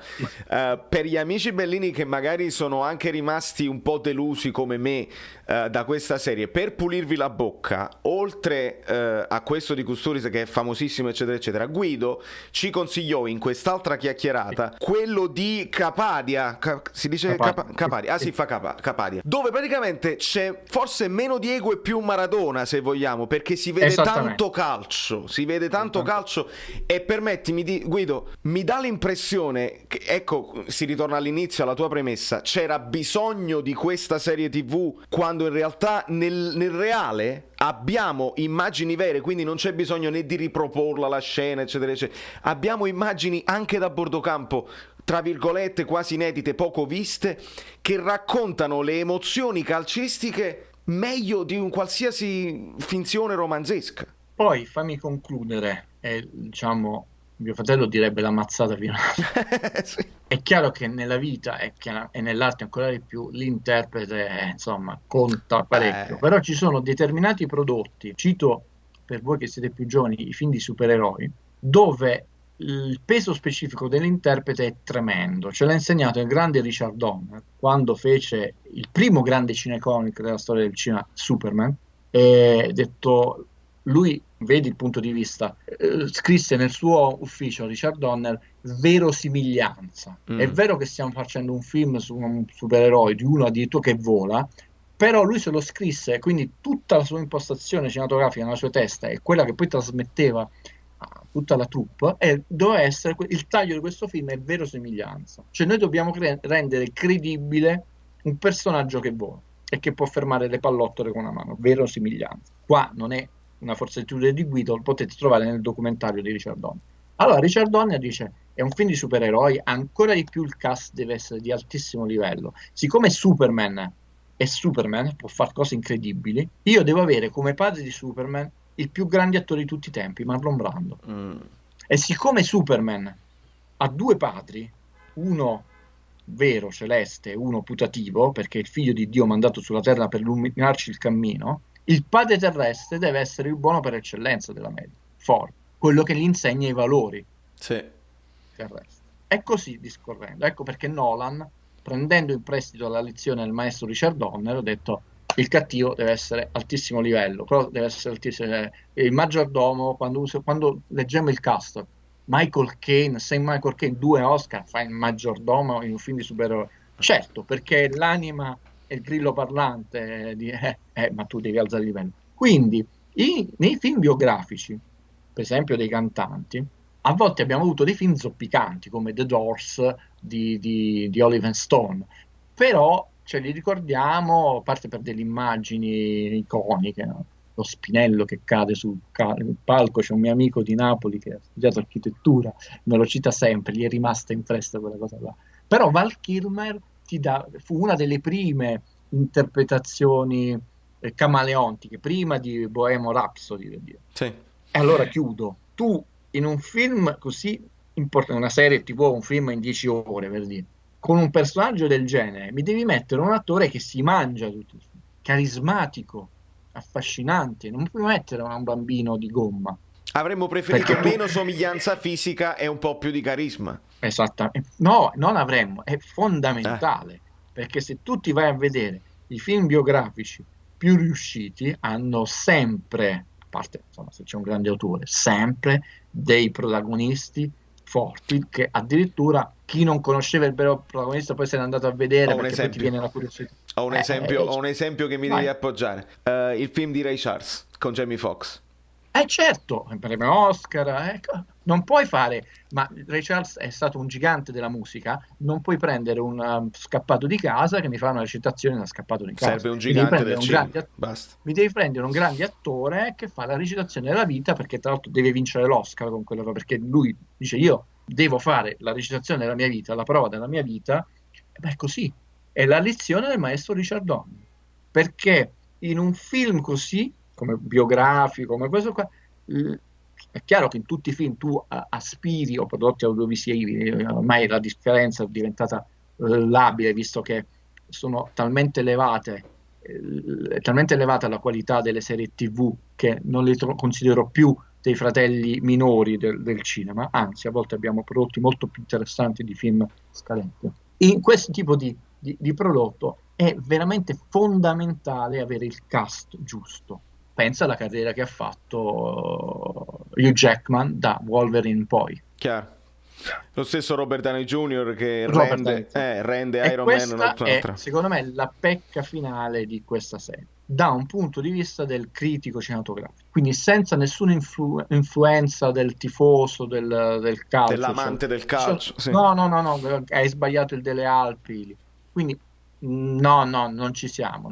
Per gli amici bellini che magari sono anche rimasti un po' delusi come me da questa serie, per pulirvi la bocca, oltre a questo di Kusturica che è famosissimo eccetera eccetera, Guido ci consigliò in quest'altra chiacchierata quello di Capadia, si dice Capadia, ah sì, fa Capadia, dove praticamente c'è forse meno Diego e più Maradona, se vogliamo, perché si vede tanto calcio, si vede tanto calcio. E permettimi di, Guido, mi dà l'impressione che, ecco, si ritorna all'inizio, alla tua premessa, c'era bisogno di questa serie TV quando in realtà nel reale abbiamo immagini vere, quindi non c'è bisogno né di riproporla la scena eccetera eccetera, abbiamo immagini anche da bordo campo, tra virgolette quasi inedite, poco viste, che raccontano le emozioni calcistiche meglio di un qualsiasi finzione romanzesca. Poi fammi concludere, diciamo, mio fratello direbbe la mazzata finale. Sì. È chiaro che nella vita e nell'arte ancora di più l'interprete, insomma, conta parecchio, però ci sono determinati prodotti, cito per voi che siete più giovani, i film di supereroi, dove il peso specifico dell'interprete è tremendo. Ce l'ha insegnato il grande Richard Donner quando fece il primo grande cinecomic della storia del cinema, Superman, e detto, lui, vedi il punto di vista, scrisse nel suo ufficio, Richard Donner, verosimiglianza. È vero che stiamo facendo un film su un supereroe, di uno addirittura che vola, però lui se lo scrisse, quindi tutta la sua impostazione cinematografica nella sua testa è quella che poi trasmetteva a tutta la troupe, e doveva essere il taglio di questo film è verosimiglianza. Cioè noi dobbiamo rendere credibile un personaggio che vola e che può fermare le pallottole con una mano, verosimiglianza. Qua non è una forzatura di Guido, lo potete trovare nel documentario di Richard Donner. Allora Richard Donner dice, è un film di supereroi, ancora di più il cast deve essere di altissimo livello. Siccome Superman è Superman, può fare cose incredibili, io devo avere come padre di Superman il più grande attore di tutti i tempi, Marlon Brando. E siccome Superman ha due padri, uno vero, celeste, uno putativo, perché è il figlio di Dio mandato sulla terra per illuminarci il cammino, il padre terrestre deve essere il buono per eccellenza della media, Ford, quello che gli insegna i valori terrestri. E così discorrendo. Ecco perché Nolan, prendendo in prestito la lezione del maestro Richard Donner, ha detto il cattivo deve essere altissimo livello, però deve essere altissimo. Il maggiordomo, quando leggiamo il cast, Michael Caine, Saint Michael Caine, 2 Oscar, fa il maggiordomo in un film di supereroi. Certo, perché l'anima e il grillo parlante ma tu devi alzare il livello. Quindi, nei film biografici, per esempio dei cantanti, a volte abbiamo avuto dei film zoppicanti, come The Doors di Oliver Stone, però ce li ricordiamo, a parte per delle immagini iconiche, no? Lo spinello che cade sul palco, c'è un mio amico di Napoli che ha studiato architettura, me lo cita sempre, gli è rimasta impressa quella cosa là. Però Val Kilmer fu una delle prime interpretazioni camaleontiche, prima di Bohemian Rhapsody, per dire. Sì. E allora chiudo. Tu in un film così importante, una serie TV, un film in 10 ore, per dire, con un personaggio del genere, mi devi mettere un attore che si mangia tutto il film, carismatico, affascinante, non puoi mettere un bambino di gomma. Avremmo preferito meno somiglianza fisica e un po' più di carisma. Esattamente. No, non avremmo, è fondamentale, perché se tu ti vai a vedere i film biografici più riusciti, hanno sempre, a parte insomma, se c'è un grande autore, sempre dei protagonisti forti, che addirittura chi non conosceva il vero protagonista poi se n'è andato a vedere perché poi ti viene la curiosità. Ho un esempio che mi devi appoggiare. Il film di Ray Charles con Jamie Foxx. Certo, un premio Oscar, ecco. Non puoi fare, ma Ray Charles è stato un gigante della musica, non puoi prendere un scappato di casa che mi fa una recitazione da scappato di casa. Serve un gigante del cinema, basta. Mi devi prendere un grande attore che fa la recitazione della vita, perché tra l'altro deve vincere l'Oscar con quello, perché lui dice io devo fare la recitazione della mia vita, la prova della mia vita, e beh, così. È la lezione del maestro Richard Donner, perché in un film così, come biografico, come questo qua, è chiaro che in tutti i film tu aspiri, o prodotti audiovisivi, ormai la differenza è diventata labile, visto che sono talmente elevata la qualità delle serie TV che non li considero più dei fratelli minori del cinema, anzi a volte abbiamo prodotti molto più interessanti di film scadenti. In questo tipo di prodotto è veramente fondamentale avere il cast giusto. Pensa alla carriera che ha fatto Hugh Jackman da Wolverine in poi. Chiaro. Lo stesso Robert Downey Jr. che Robert rende E Iron Man questa è, un'altra. secondo me, la pecca finale di questa serie, da un punto di vista del critico cinematografico. Quindi senza nessuna influenza del tifoso, del calcio. Dell'amante del calcio. Sì. No, hai sbagliato il delle Alpi. Quindi no, non ci siamo.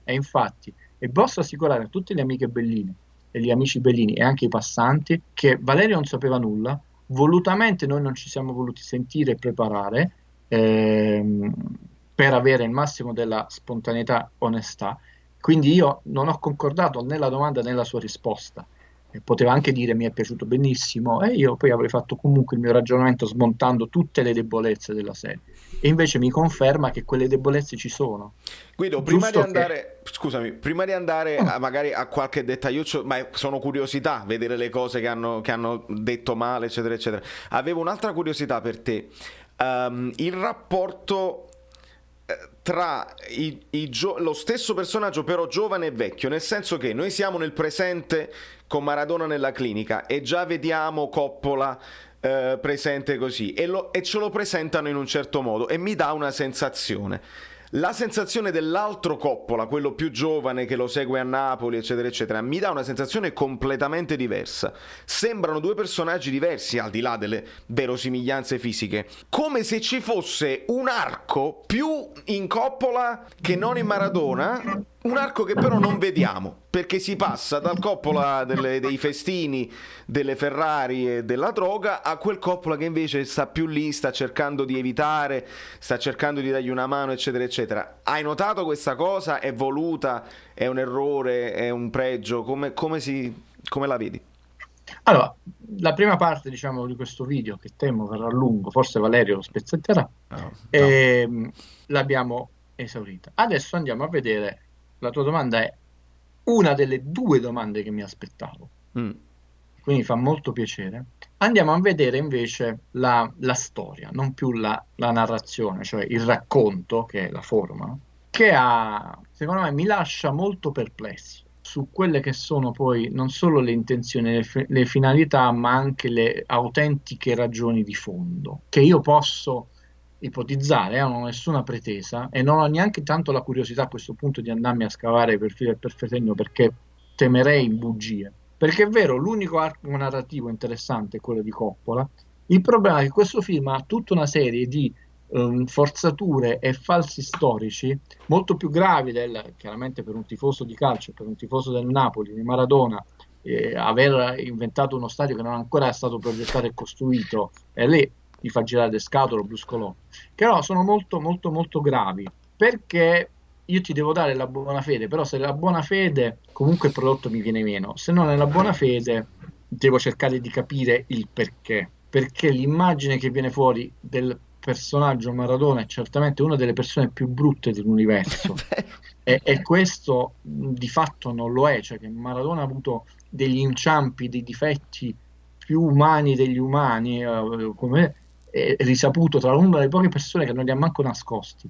E infatti, e posso assicurare a tutte le amiche Bellini e gli amici Bellini e anche i passanti che Valerio non sapeva nulla, volutamente noi non ci siamo voluti sentire e preparare per avere il massimo della spontaneità, onestà. Quindi io non ho concordato né la domanda né la sua risposta. Poteva anche dire mi è piaciuto benissimo e io poi avrei fatto comunque il mio ragionamento smontando tutte le debolezze della serie. E invece mi conferma che quelle debolezze ci sono. Guido, prima di andare magari a qualche dettagliuccio, ma sono curiosità, vedere le cose che hanno detto male, eccetera, eccetera. Avevo un'altra curiosità per te. Il rapporto tra lo stesso personaggio però giovane e vecchio, nel senso che noi siamo nel presente con Maradona nella clinica e già vediamo Coppola presente così e ce lo presentano in un certo modo e mi dà una sensazione. La sensazione dell'altro Coppola, quello più giovane che lo segue a Napoli, eccetera, eccetera, mi dà una sensazione completamente diversa. Sembrano due personaggi diversi, al di là delle verosimiglianze fisiche. Come se ci fosse un arco più in Coppola che non in Maradona, un arco che però non vediamo, perché si passa dal Coppola dei festini, delle Ferrari e della droga a quel Coppola che invece sta più lì, sta cercando di evitare, sta cercando di dargli una mano, eccetera, eccetera. Hai notato questa cosa? È voluta? È un errore? È un pregio? Come la vedi? Allora, la prima parte, diciamo, di questo video, che temo verrà lungo, forse Valerio lo spezzetterà, No. l'abbiamo esaurita. Adesso andiamo a vedere, la tua domanda è una delle due domande che mi aspettavo, quindi fa molto piacere. Andiamo a vedere invece la storia, non più la narrazione, cioè il racconto, che è la forma, che secondo me mi lascia molto perplesso su quelle che sono poi non solo le intenzioni, le finalità, ma anche le autentiche ragioni di fondo, che io posso ipotizzare, non ho nessuna pretesa e non ho neanche tanto la curiosità a questo punto di andarmi a scavare per filo e per segno, perché temerei bugie. Perché è vero, l'unico arco narrativo interessante è quello di Coppola. Il problema è che questo film ha tutta una serie di forzature e falsi storici molto più gravi chiaramente per un tifoso di calcio, per un tifoso del Napoli, di Maradona, aver inventato uno stadio che non ancora è stato progettato e costruito, e lì gli fa girare le scatole bruscolò, che no, sono molto molto molto gravi, perché io ti devo dare la buona fede, però se la buona fede comunque il prodotto mi viene meno, se non è la buona fede devo cercare di capire il perché l'immagine che viene fuori del personaggio Maradona è certamente una delle persone più brutte dell'universo e questo di fatto non lo è, cioè che Maradona ha avuto degli inciampi, dei difetti più umani degli umani, come è risaputo tra una delle poche persone che non li ha manco nascosti.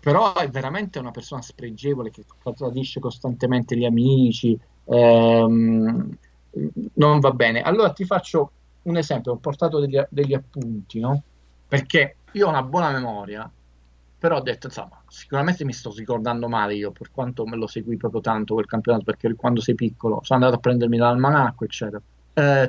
Però è veramente una persona spregevole che tradisce costantemente gli amici, non va bene. Allora ti faccio un esempio, ho portato degli appunti, no? Perché io ho una buona memoria però ho detto, insomma, sicuramente mi sto ricordando male io, per quanto me lo seguì proprio tanto quel campionato, perché quando sei piccolo sono andato a prendermi l'almanacco, eccetera.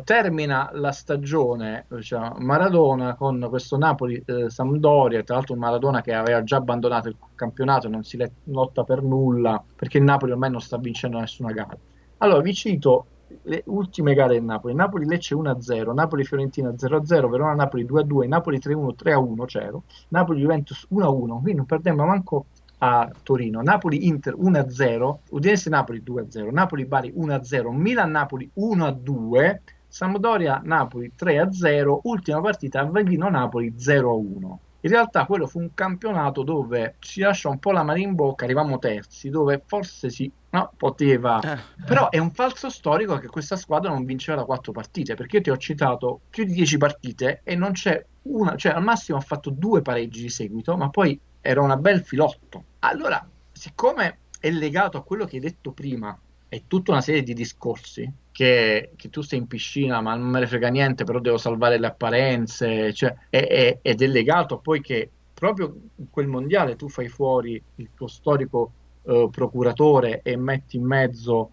Termina la stagione, diciamo, Maradona con questo Napoli-Sampdoria, tra l'altro un Maradona che aveva già abbandonato il campionato, non si lotta per nulla, perché il Napoli ormai non sta vincendo nessuna gara. Allora, vi cito le ultime gare del Napoli. Napoli-Lecce 1-0, Napoli-Fiorentina 0-0, Verona-Napoli 2-2, Napoli 3-1, 3-1, 0, Napoli-Juventus 1-1, quindi non perdemmo manco a Torino, Napoli-Inter 1-0, Udinese-Napoli 2-0, Napoli-Bari 1-0, Milan-Napoli 1-2, Sampdoria-Napoli 3-0, ultima partita Avellino-Napoli 0-1. In realtà quello fu un campionato dove ci lascia un po' la mano in bocca, arrivavamo terzi, dove forse si no, poteva. Però è un falso storico che questa squadra non vinceva da 4 partite, perché io ti ho citato più di 10 partite e non c'è una, cioè al massimo ha fatto 2 pareggi di seguito, ma poi era una bel filotto. Allora, siccome è legato a quello che hai detto prima, è tutta una serie di discorsi che tu sei in piscina, ma non me ne frega niente, però devo salvare le apparenze, cioè, ed è legato poi che proprio in quel mondiale tu fai fuori il tuo storico procuratore e metti in mezzo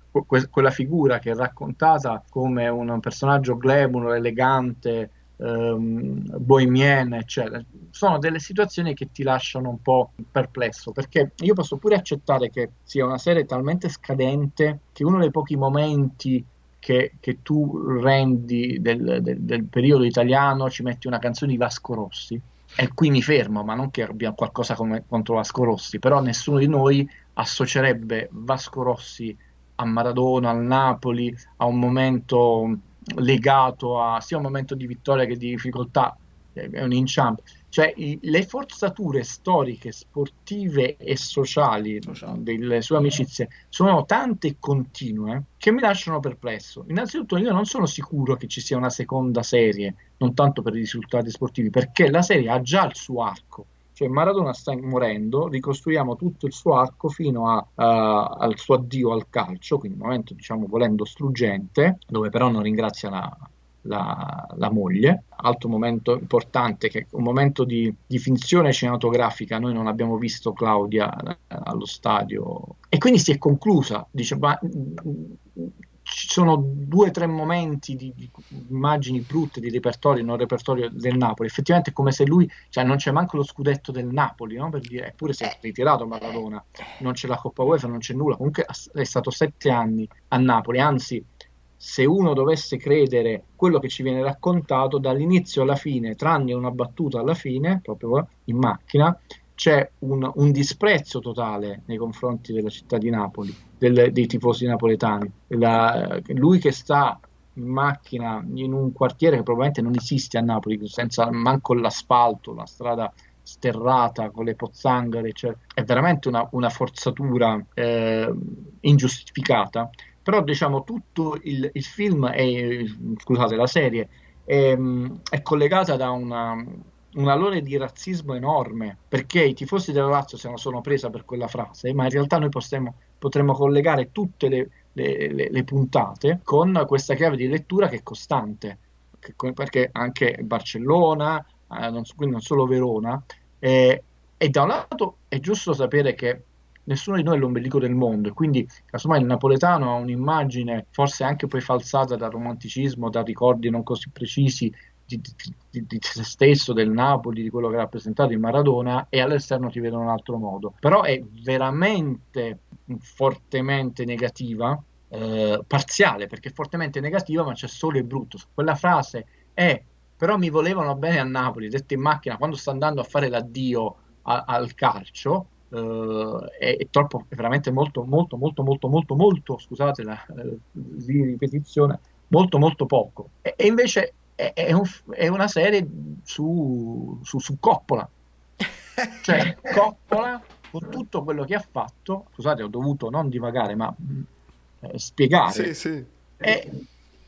quella figura che è raccontata come un personaggio glamour, elegante, bohemienne, eccetera. Sono delle situazioni che ti lasciano un po' perplesso, perché io posso pure accettare che sia una serie talmente scadente che uno dei pochi momenti che tu rendi del periodo italiano ci metti una canzone di Vasco Rossi. E qui mi fermo, ma non che abbia qualcosa contro Vasco Rossi, però nessuno di noi associerebbe Vasco Rossi a Maradona, al Napoli, a un momento legato a sia un momento di vittoria che di difficoltà, è un inciampo. Cioè, le forzature storiche, sportive e sociali Sociale. delle sue amicizie sono tante e continue che mi lasciano perplesso. Innanzitutto, io non sono sicuro che ci sia una seconda serie, non tanto per i risultati sportivi, perché la serie ha già il suo arco. Cioè Maradona sta morendo, ricostruiamo tutto il suo arco fino al suo addio al calcio, quindi un momento, diciamo, volendo struggente, dove però non ringrazia la moglie. Altro momento importante, che è un momento di finzione cinematografica, noi non abbiamo visto Claudia allo stadio, e quindi si è conclusa, dice, ma ci sono 2 o 3 momenti di immagini brutte di repertorio, non repertorio del Napoli. Effettivamente è come se lui, cioè non c'è manco lo scudetto del Napoli, no? Per dire, eppure si è ritirato Maradona, non c'è la Coppa UEFA, non c'è nulla. Comunque è stato 7 anni a Napoli, anzi, se uno dovesse credere quello che ci viene raccontato dall'inizio alla fine, tranne una battuta alla fine, proprio in macchina, c'è un disprezzo totale nei confronti della città di Napoli, dei tifosi napoletani. Lui che sta in macchina in un quartiere che probabilmente non esiste a Napoli, senza manco l'asfalto, la strada sterrata con le pozzanghere, cioè, è veramente una forzatura ingiustificata. Però diciamo tutto il film scusate, la serie è collegata da una lore di razzismo enorme, perché i tifosi della Lazio se la sono presa per quella frase, ma in realtà noi potremmo collegare tutte le puntate con questa chiave di lettura che è costante, perché anche Barcellona, quindi non solo Verona, e da un lato è giusto sapere che nessuno di noi è l'ombelico del mondo, e quindi casomai il napoletano ha un'immagine forse anche poi falsata dal romanticismo, da ricordi non così precisi di se stesso, del Napoli, di quello che ha rappresentato in Maradona, e all'esterno ti vedono in un altro modo. Però è veramente fortemente negativa, parziale, perché è fortemente negativa, ma c'è solo il brutto. Quella frase è, però mi volevano bene a Napoli, detto in macchina, quando sta andando a fare l'addio al calcio, è troppo, è veramente molto, molto, molto, molto, molto, molto, scusate di ripetizione, molto, molto poco. E invece è una serie su Coppola, cioè Coppola con tutto quello che ha fatto, scusate, ho dovuto non divagare, ma spiegare, Sì, sì. è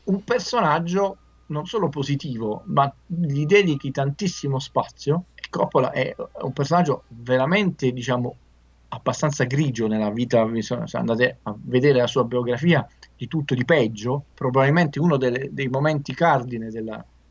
un personaggio non solo positivo, ma gli dedichi tantissimo spazio. E Coppola è un personaggio veramente, diciamo, abbastanza grigio nella vita. Se andate a vedere la sua biografia, di tutto di peggio, probabilmente uno dei momenti cardine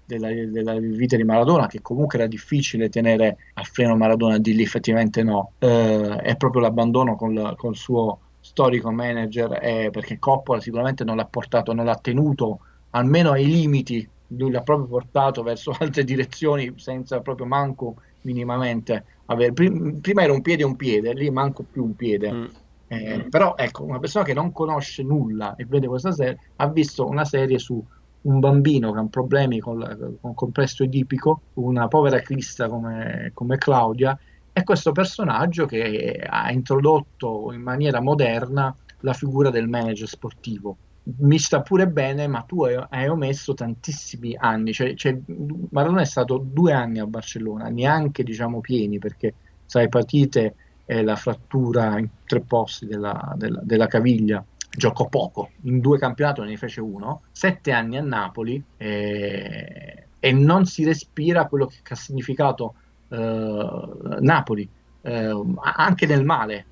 della vita di Maradona, che comunque era difficile tenere a freno Maradona, di lì effettivamente no, è proprio l'abbandono col suo storico manager, perché Coppola sicuramente non l'ha portato, non l'ha tenuto almeno ai limiti, lui l'ha proprio portato verso altre direzioni senza proprio manco minimamente avere. Prima era un piede, lì manco più un piede. Mm. Però ecco, una persona che non conosce nulla e vede questa serie ha visto una serie su un bambino che ha problemi con complesso edipico, una povera crista come Claudia, e questo personaggio che ha introdotto in maniera moderna la figura del manager sportivo. Mi sta pure bene, ma tu hai omesso tantissimi anni. Maradona è stato 2 anni a Barcellona, neanche diciamo pieni, perché sai, partite e la frattura in 3 posti della caviglia. Giocò poco, in 2 campionati ne fece uno, 7 anni a Napoli, e non si respira quello che ha significato Napoli, anche nel male,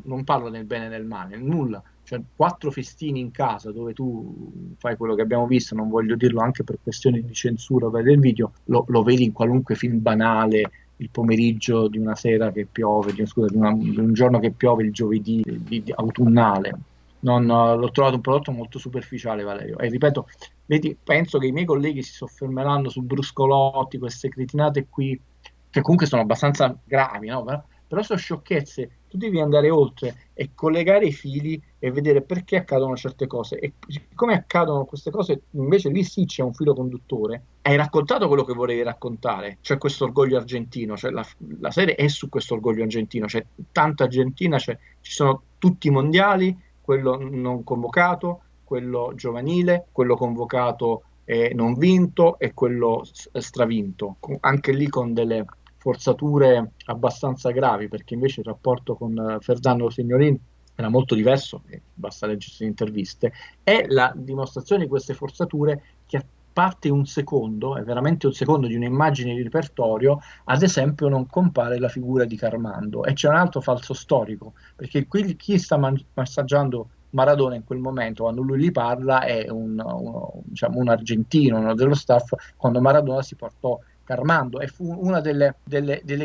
non parlo nel bene e nel male, nulla. Cioè, 4 festini in casa dove tu fai quello che abbiamo visto, non voglio dirlo anche per questioni di censura del video, lo vedi in qualunque film banale, il pomeriggio di una sera che piove, scusa, di un giorno che piove, il giovedì di autunnale. L'ho trovato un prodotto molto superficiale, Valerio. E ripeto, vedi, penso che i miei colleghi si soffermeranno su bruscolotti, queste cretinate qui, che comunque sono abbastanza gravi, no? Però sono sciocchezze. Tu devi andare oltre e collegare i fili e vedere perché accadono certe cose. E siccome accadono queste cose, invece lì sì c'è un filo conduttore. Hai raccontato quello che volevi raccontare, cioè questo orgoglio argentino, cioè la serie è su questo orgoglio argentino, c'è tanta Argentina, ci sono tutti i mondiali, quello non convocato, quello giovanile, quello convocato e non vinto e quello stravinto, anche lì con delle forzature abbastanza gravi, perché invece il rapporto con Fernando Signorin era molto diverso, e basta leggersi le interviste, è la dimostrazione di queste forzature che a parte un secondo, è veramente un secondo di un'immagine di repertorio, ad esempio non compare la figura di Carmando, e c'è un altro falso storico, perché qui chi sta massaggiando Maradona in quel momento, quando lui gli parla, è diciamo, un argentino, uno dello staff, quando Maradona si portò Carmando, e fu una delle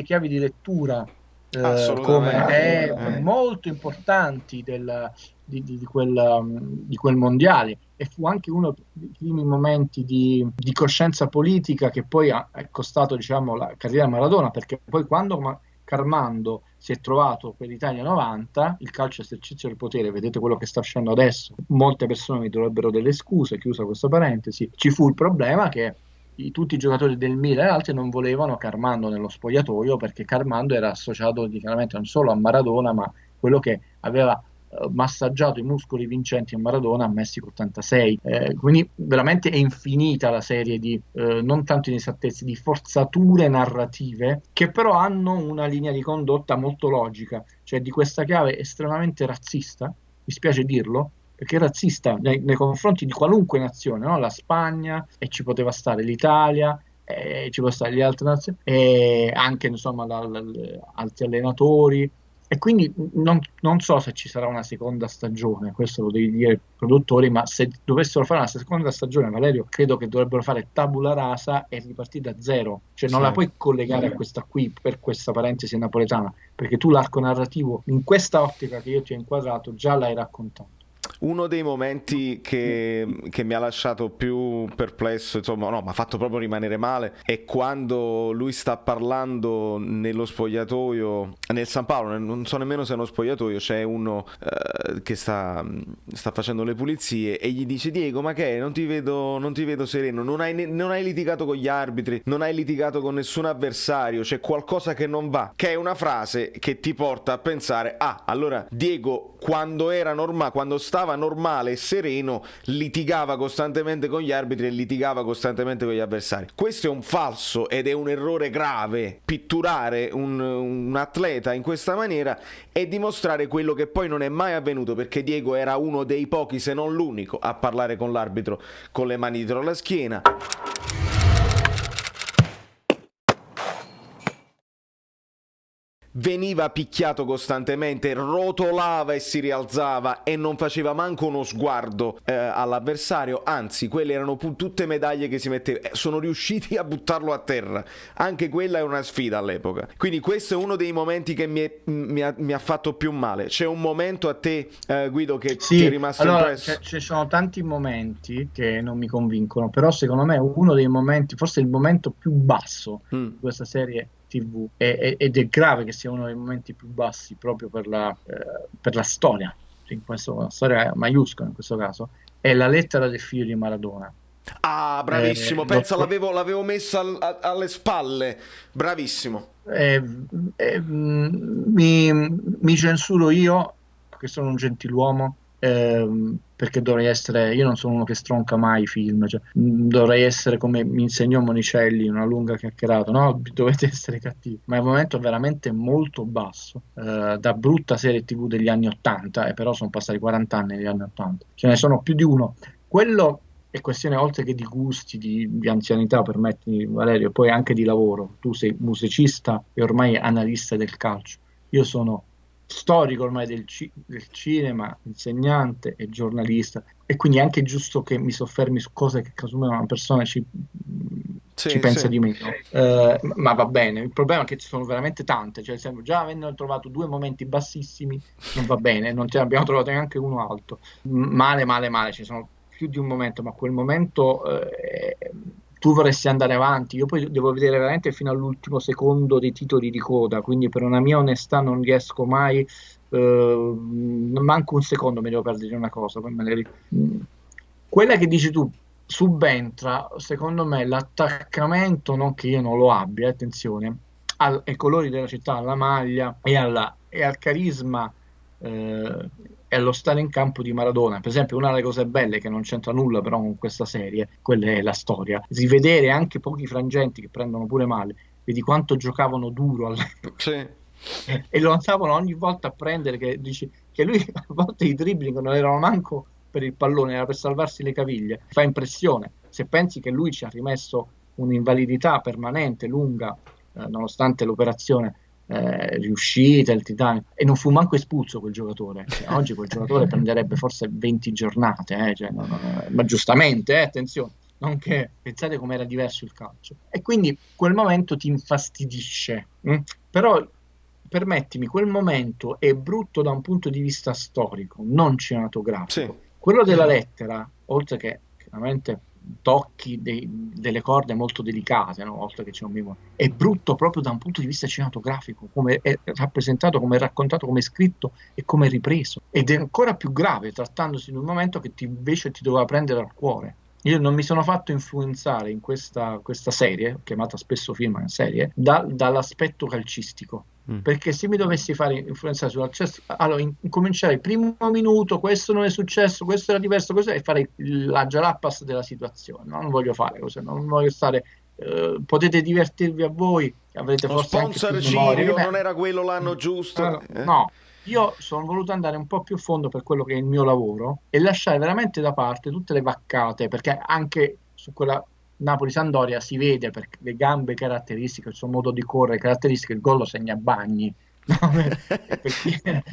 chiavi di lettura, come Assolutamente. è molto importanti di quel mondiale, e fu anche uno dei primi momenti di coscienza politica che poi è costato, diciamo, la carriera a Maradona, perché poi quando Carmando si è trovato per l'Italia 90, il calcio è esercizio del potere, vedete quello che sta uscendo adesso, molte persone mi dovrebbero delle scuse, chiusa questa parentesi, ci fu il problema che tutti i giocatori del Milan e altri non volevano Carmando nello spogliatoio, perché Carmando era associato chiaramente non solo a Maradona, ma quello che aveva massaggiato i muscoli vincenti a Maradona a Messico 86. Quindi veramente è infinita la serie di non tanto inesattezze, di forzature narrative, che però hanno una linea di condotta molto logica, cioè di questa chiave estremamente razzista, mi spiace dirlo, perché è razzista nei confronti di qualunque nazione, no? La Spagna, e ci poteva stare l'Italia, ci possono stare le altre nazioni, e anche insomma altri allenatori. E quindi non so se ci sarà una seconda stagione, questo lo devi dire ai produttori, ma se dovessero fare una seconda stagione, Valerio, credo che dovrebbero fare tabula rasa e ripartire da zero. Cioè non la Sì. puoi collegare a questa qui, per questa parentesi napoletana, perché tu l'arco narrativo, in questa ottica che io ti ho inquadrato, già l'hai raccontato. Uno dei momenti che mi ha lasciato più perplesso, insomma, no, mi ha fatto proprio rimanere male, è quando lui sta parlando nello spogliatoio, nel San Paolo, non so nemmeno se è uno spogliatoio, c'è uno che sta facendo le pulizie e gli dice: Diego, ma che è? Non ti vedo sereno, non hai litigato con gli arbitri, non hai litigato con nessun avversario, c'è qualcosa che non va, che è una frase che ti porta a pensare: ah, allora Diego quando stava normale e sereno litigava costantemente con gli arbitri e litigava costantemente con gli avversari. Questo è un falso ed è un errore grave. Pitturare un atleta in questa maniera e dimostrare quello che poi non è mai avvenuto, perché Diego era uno dei pochi, se non l'unico, a parlare con l'arbitro con le mani dietro la schiena. veniva picchiato costantemente, rotolava e si rialzava e non faceva manco uno sguardo all'avversario, anzi quelle erano tutte medaglie che si metteva, sono riusciti a buttarlo a terra, anche quella è una sfida all'epoca, quindi questo è uno dei momenti che mi ha fatto più male. C'è un momento a te, Guido, che ti è rimasto impresso? Ci sono tanti momenti che non mi convincono, però secondo me uno dei momenti, forse il momento più basso di questa serie TV, ed è grave che sia uno dei momenti più bassi proprio per la storia, in questo, una storia maiuscola in questo caso, è la lettera del figlio di Maradona. Ah, bravissimo, pensa l'avevo messa alle spalle, bravissimo. Mi censuro io, che sono un gentiluomo, perché dovrei essere, io non sono uno che stronca mai i film, cioè, dovrei essere come mi insegnò Monicelli in una lunga chiacchierata, no? Dovete essere cattivi, ma è un momento veramente molto basso, da brutta serie TV degli anni 80, e però sono passati 40 anni degli anni 80, ce ne sono più di uno. Quello è questione oltre che di gusti, di anzianità, permettimi Valerio, poi anche di lavoro. Tu sei musicista e ormai analista del calcio. Io sono storico ormai del cinema, insegnante e giornalista, e quindi è anche giusto che mi soffermi su cose che casomai una persona ci pensa di meno. Ma va bene, il problema è che ci sono veramente tante, cioè già avendo trovato due momenti bassissimi non va bene, non ce ne abbiamo trovato neanche uno alto. Male, male, male, ci sono più di un momento, ma quel momento tu vorresti andare avanti. Io poi devo vedere veramente fino all'ultimo secondo dei titoli di coda, quindi per una mia onestà non riesco mai, manco un secondo mi devo perdere una cosa, poi quella che dici tu subentra, secondo me, l'attaccamento, non che io non lo abbia, attenzione, ai colori della città, alla maglia e al carisma, e allo stare in campo di Maradona. Per esempio, una delle cose belle che non c'entra nulla però con questa serie, quella è la storia, rivedere anche pochi frangenti che prendono pure male, vedi quanto giocavano duro all'epoca. E lo andavano ogni volta a prendere, che dici che lui a volte i dribbling non erano manco per il pallone, era per salvarsi le caviglie. Fa impressione se pensi che lui ci ha rimesso un'invalidità permanente lunga, nonostante l'operazione riuscita, il Titanic, e non fu manco espulso quel giocatore. Cioè, oggi quel giocatore prenderebbe forse 20 giornate, cioè, ma giustamente, attenzione, non che pensate com'era diverso il calcio. E quindi quel momento ti infastidisce, però permettimi, quel momento è brutto da un punto di vista storico, non cinematografico. Quello della lettera, oltre che chiaramente tocchi delle corde molto delicate, no? Oltre che c'è un mimo, è brutto proprio da un punto di vista cinematografico, come è rappresentato, come è raccontato, come è scritto e come è ripreso. Ed è ancora più grave trattandosi di un momento che invece ti doveva prendere al cuore. Io non mi sono fatto influenzare in questa serie, chiamata spesso film in serie, dall'aspetto calcistico. Perché se mi dovessi fare influenzare sull'accesso, allora incominciare il primo minuto, questo non è successo, questo era diverso, questo, e fare la jalapas della situazione. No? Non voglio fare così, non voglio stare. Potete divertirvi a voi, avrete lo forse sponsor anche più memoria. Cirio non era quello l'anno giusto. No, io sono voluto andare un po' più a fondo per quello che è il mio lavoro e lasciare veramente da parte tutte le vaccate, perché anche su quella Napoli-Sandoria si vede per le gambe caratteristiche, il suo modo di correre caratteristiche, il gol lo segna Bagni. No? Perché,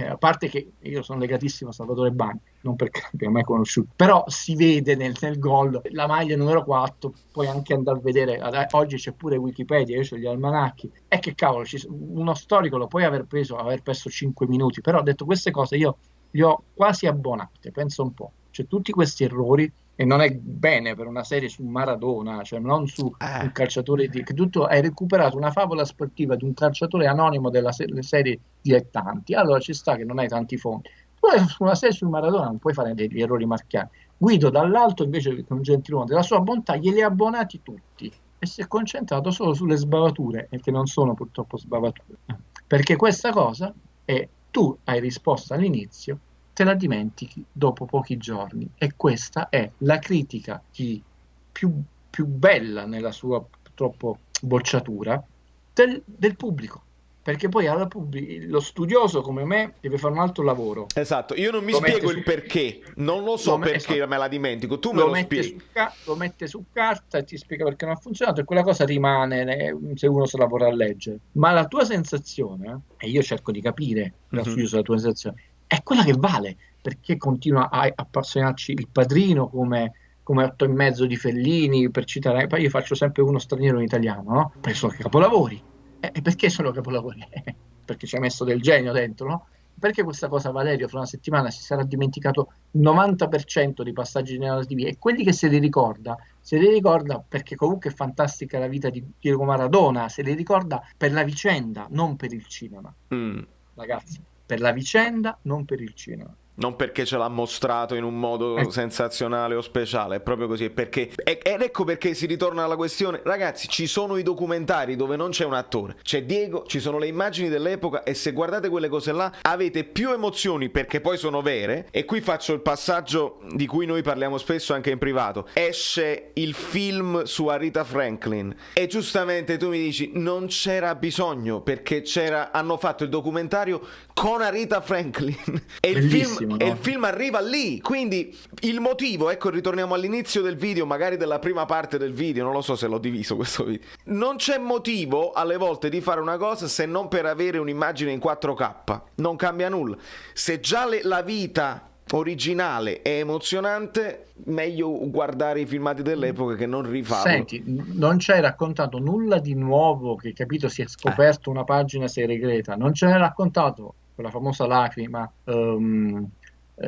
a parte che io sono legatissimo a Salvatore Bagni, non perché l'abbia mai conosciuto, però si vede nel gol la maglia numero 4, puoi anche andare a vedere, oggi c'è pure Wikipedia, io ho gli almanacchi, e che cavolo, uno storico lo puoi aver perso 5 minuti, però ho detto queste cose io li ho quasi abbonate, penso un po', cioè tutti questi errori. E non è bene per una serie su Maradona, cioè non su un calciatore che tutto hai recuperato una favola sportiva di un calciatore anonimo della serie dilettanti. Allora ci sta che non hai tanti fondi. Tu su una serie su Maradona non puoi fare degli errori marchiati. Guido dall'alto invece con Gentiluomo della sua bontà glieli ha abbonati tutti e si è concentrato solo sulle sbavature, e che non sono purtroppo sbavature, perché questa cosa è tu hai risposto all'inizio, te la dimentichi dopo pochi giorni, e questa è la critica più bella nella sua purtroppo bocciatura del pubblico, perché poi lo studioso come me deve fare un altro lavoro. Esatto, io non mi Lo mette spiego su, il perché, non lo so perché esatto, me la dimentico, tu me lo spieghi. lo mette su carta e ti spiega perché non ha funzionato e quella cosa rimane se uno se la vorrà leggere. Ma la tua sensazione, e io cerco di capire la Mhm. studio sulla tua sensazione, è quella che vale, perché continua a appassionarci il padrino come otto e mezzo di Fellini, per citare, poi io faccio sempre uno straniero in italiano, no? Perché sono capolavori. E perché sono capolavori? Perché ci hai messo del genio dentro, no? Perché questa cosa Valerio fra una settimana si sarà dimenticato il 90% dei passaggi narrativi e quelli che se li ricorda perché comunque è fantastica la vita di Diego Maradona, se li ricorda per la vicenda, non per il cinema. Mm. Ragazzi, per la vicenda, non per il cinema. Non perché ce l'ha mostrato in un modo Ecco, sensazionale o speciale, è proprio così. Ed ecco perché si ritorna alla questione. Ragazzi, ci sono i documentari dove non c'è un attore, c'è Diego, ci sono le immagini dell'epoca e se guardate quelle cose là avete più emozioni perché poi sono vere. E qui faccio il passaggio di cui noi parliamo spesso anche in privato. Esce il film su Aretha Franklin e giustamente tu mi dici non c'era bisogno perché hanno fatto il documentario con Aretha Franklin e bellissimo, il no? film arriva lì, quindi il motivo, ecco, ritorniamo all'inizio del video, magari della prima parte del video, non lo so se l'ho diviso questo video. Non c'è motivo alle volte di fare una cosa se non per avere un'immagine in 4K, non cambia nulla. Se già la vita originale è emozionante, meglio guardare i filmati dell'epoca che non rifarlo. Senti, non ci hai raccontato nulla di nuovo che, capito, si è Eh, scoperto una pagina segreta, non ce l'hai raccontato quella famosa lacrima,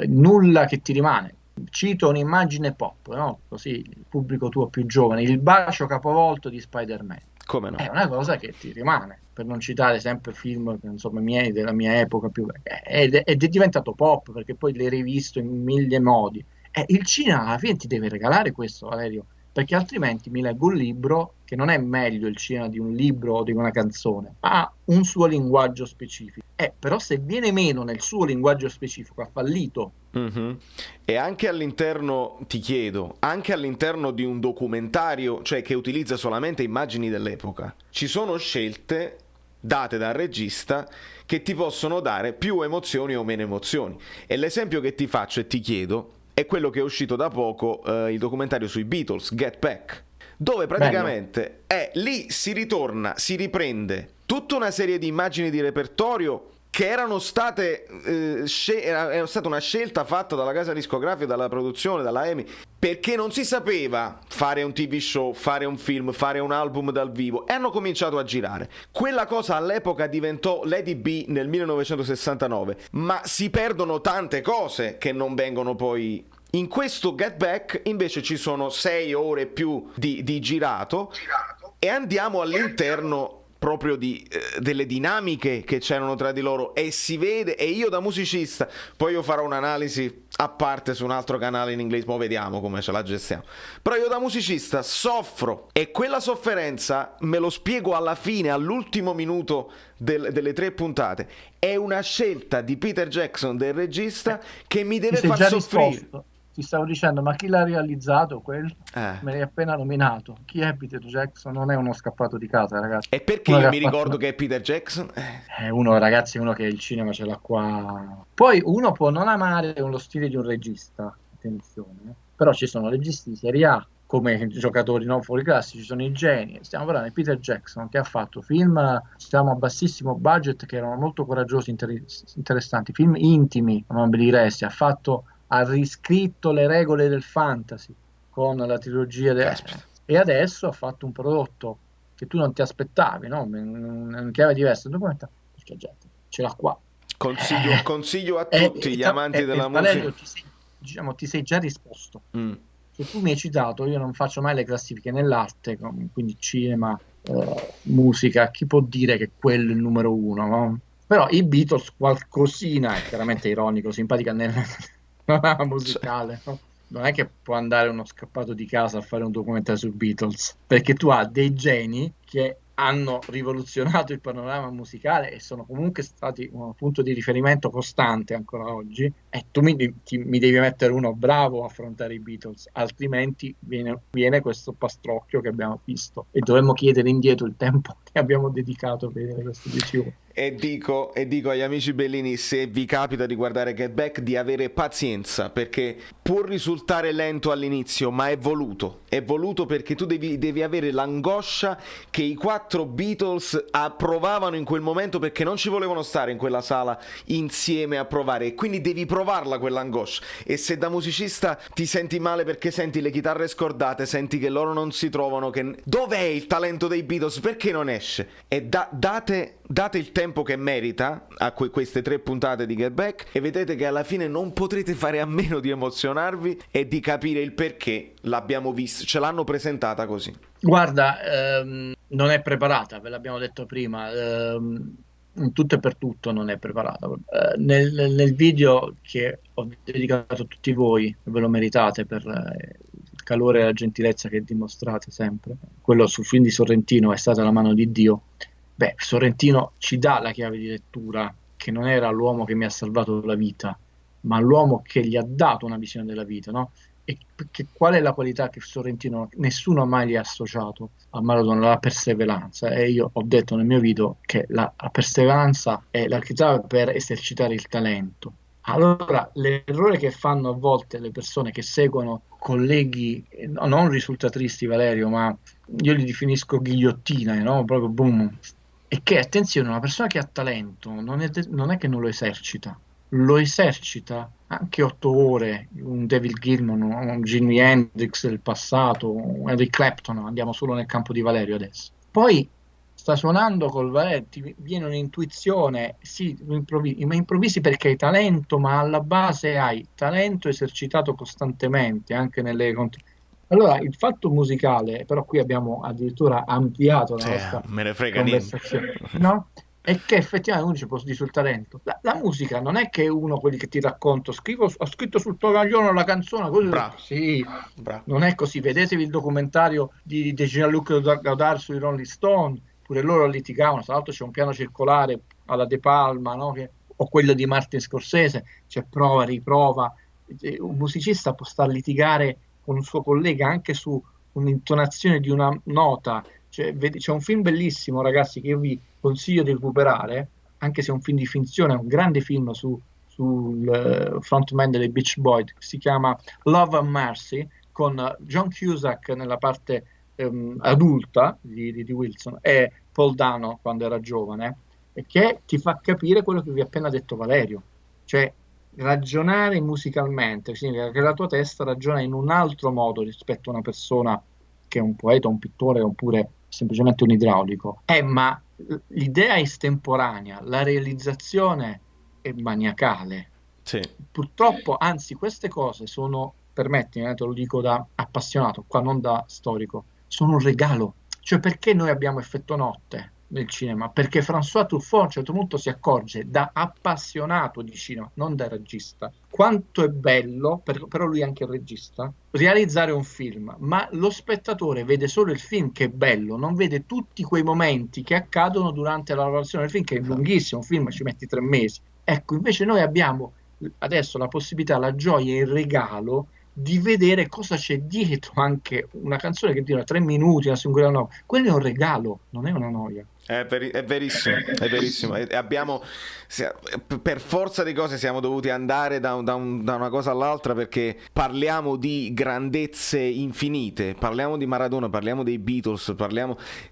nulla che ti rimane. Cito un'immagine pop, no? Così il pubblico tuo più giovane, il bacio capovolto di Spider-Man. come È no? una cosa che ti rimane, per non citare sempre film insomma, miei, della mia epoca più ed è diventato pop perché poi l'hai rivisto in mille modi. E il cinema alla fine ti deve regalare questo, Valerio, perché altrimenti mi leggo un libro che non è meglio il cinema di un libro o di una canzone, ha un suo linguaggio specifico. Però se viene meno nel suo linguaggio specifico, ha fallito. Mhm. E anche all'interno, ti chiedo, anche all'interno di un documentario, cioè che utilizza solamente immagini dell'epoca, ci sono scelte date dal regista che ti possono dare più emozioni o meno emozioni. E l'esempio che ti faccio e ti chiedo è quello che è uscito da poco, il documentario sui Beatles, Get Back, dove Bello. praticamente lì si ritorna, si riprende tutta una serie di immagini di repertorio che erano state era stata una scelta fatta dalla casa discografica, dalla produzione, dalla EMI, perché non si sapeva fare un TV show, fare un film, fare un album dal vivo e hanno cominciato a girare. Quella cosa all'epoca diventò Lady B nel 1969, ma si perdono tante cose che non vengono poi. In questo Get Back invece ci sono 6 ore più di girato e andiamo all'interno proprio delle dinamiche che c'erano tra di loro e si vede, e io da musicista, poi io farò un'analisi a parte su un altro canale in inglese, ma vediamo come ce la gestiamo, però io da musicista soffro e quella sofferenza me lo spiego alla fine, all'ultimo minuto delle 3 puntate, è una scelta di Peter Jackson, del regista, che mi Ti deve sei far già soffrire. risposto. Ti stavo dicendo, ma chi l'ha realizzato quello? eh. Me l'hai appena nominato. Chi è Peter Jackson? Non è uno scappato di casa, ragazzi. E perché Uno che io ha mi fatto ricordo che è Peter Jackson? uno, ragazzi, uno che il cinema ce l'ha qua. Poi uno può non amare lo stile di un regista, attenzione, però ci sono registi di serie A, come giocatori non fuori classe, ci sono i geni. Stiamo parlando di Peter Jackson che ha fatto film, diciamo, a bassissimo budget, che erano molto coraggiosi, interessanti, film intimi, non ve li diresti, ha riscritto le regole del fantasy con la trilogia Caspita. e adesso ha fatto un prodotto che tu non ti aspettavi, no? In chiave diversa, un documentario, perché gente ce l'ha qua. Consiglio a tutti gli amanti della musica. Valerio, diciamo, ti sei già risposto. Mm. Se tu mi hai citato, io non faccio mai le classifiche nell'arte, quindi cinema, musica, chi può dire che quello è il numero uno, no? Però i Beatles qualcosina, è chiaramente ironico, simpatica nella Cioè, musicale, no? Non è che può andare uno scappato di casa a fare un documentario sui Beatles, perché tu hai dei geni che hanno rivoluzionato il panorama musicale e sono comunque stati un punto di riferimento costante ancora oggi, e tu mi devi mettere uno bravo a affrontare i Beatles, altrimenti viene questo pastrocchio che abbiamo visto e dovremmo chiedere indietro il tempo e abbiamo dedicato per vedere queste 10 ore. E dico agli amici bellini, se vi capita di guardare Get Back, di avere pazienza, perché può risultare lento all'inizio, ma è voluto perché tu devi avere l'angoscia che i 4 Beatles provavano in quel momento, perché non ci volevano stare in quella sala insieme a provare, e quindi devi provarla quell'angoscia. E se da musicista ti senti male perché senti le chitarre scordate, senti che loro non si trovano, che dov'è il talento dei Beatles, perché non esce? E date il tempo che merita a queste 3 puntate di Get Back, e vedete che alla fine non potrete fare a meno di emozionarvi e di capire il perché l'abbiamo vista, ce l'hanno presentata così. Guarda, non è preparata, ve l'abbiamo detto prima, in tutto e per tutto non è preparata. Nel video che ho dedicato a tutti voi, ve lo meritate per il calore e la gentilezza che dimostrate sempre, quello sul film di Sorrentino, È stata la mano di Dio. Beh, Sorrentino ci dà la chiave di lettura, che non era l'uomo che mi ha salvato la vita, ma l'uomo che gli ha dato una visione della vita, no? E qual è la qualità che Sorrentino nessuno mai gli ha associato a Maradona? La perseveranza. E io ho detto nel mio video che la perseveranza è la chiave per esercitare il talento. Allora, l'errore che fanno a volte le persone che seguono colleghi, non risulta tristi Valerio, ma io li definisco ghigliottine, no? Proprio boom. E che, attenzione, una persona che ha talento non è che non lo esercita anche 8 ore, un David Gilmour, un Jimi Hendrix del passato, un Eric Clapton, andiamo solo nel campo di Valerio adesso. Poi sta suonando col Valerio, ti viene un'intuizione, sì, ma improvvisi perché hai talento, ma alla base hai talento esercitato costantemente, anche nelle... Allora, il fatto musicale, però qui abbiamo addirittura ampliato la nostra Me ne frega conversazione, niente. no? È che effettivamente uno ci può dire sul talento. La musica non è che uno quelli che ti racconto, ho scritto sul tovagliolo la canzone, così, Bravo. sì, Bravo. non è così. Vedetevi il documentario di Jean-Luc Godard sui Rolling Stone, pure loro litigavano, tra l'altro c'è un piano circolare alla De Palma, no? O quello di Martin Scorsese, c'è prova, riprova. Un musicista può star a litigare con un suo collega anche su un'intonazione di una nota. C'è un film bellissimo, ragazzi, che io vi consiglio di recuperare, anche se è un film di finzione, è un grande film sul frontman delle Beach Boys, si chiama Love and Mercy, con John Cusack nella parte adulta di Wilson e Paul Dano quando era giovane, e che ti fa capire quello che vi ha appena detto Valerio, cioè ragionare musicalmente, significa che la tua testa ragiona in un altro modo rispetto a una persona che è un poeta, un pittore oppure semplicemente un idraulico. Ma l'idea è estemporanea, la realizzazione è maniacale. Sì. Purtroppo, anzi, queste cose sono, permettimi, te lo dico da appassionato, qua non da storico, sono un regalo. Cioè, perché noi abbiamo Effetto Notte nel cinema? Perché François Truffaut a un certo punto si accorge, da appassionato di cinema, non da regista, quanto è bello, però lui è anche il regista, realizzare un film, ma lo spettatore vede solo il film che è bello, non vede tutti quei momenti che accadono durante la lavorazione del film, che è lunghissimo, un film ci metti 3 mesi. Ecco, invece noi abbiamo adesso la possibilità, la gioia e il regalo di vedere cosa c'è dietro anche una canzone che dura 3 minuti, una singola noia. Quello è un regalo, non è una noia. È verissimo, è verissimo. E per forza di cose siamo dovuti andare da una cosa all'altra, perché parliamo di grandezze infinite, parliamo di Maradona, parliamo dei Beatles,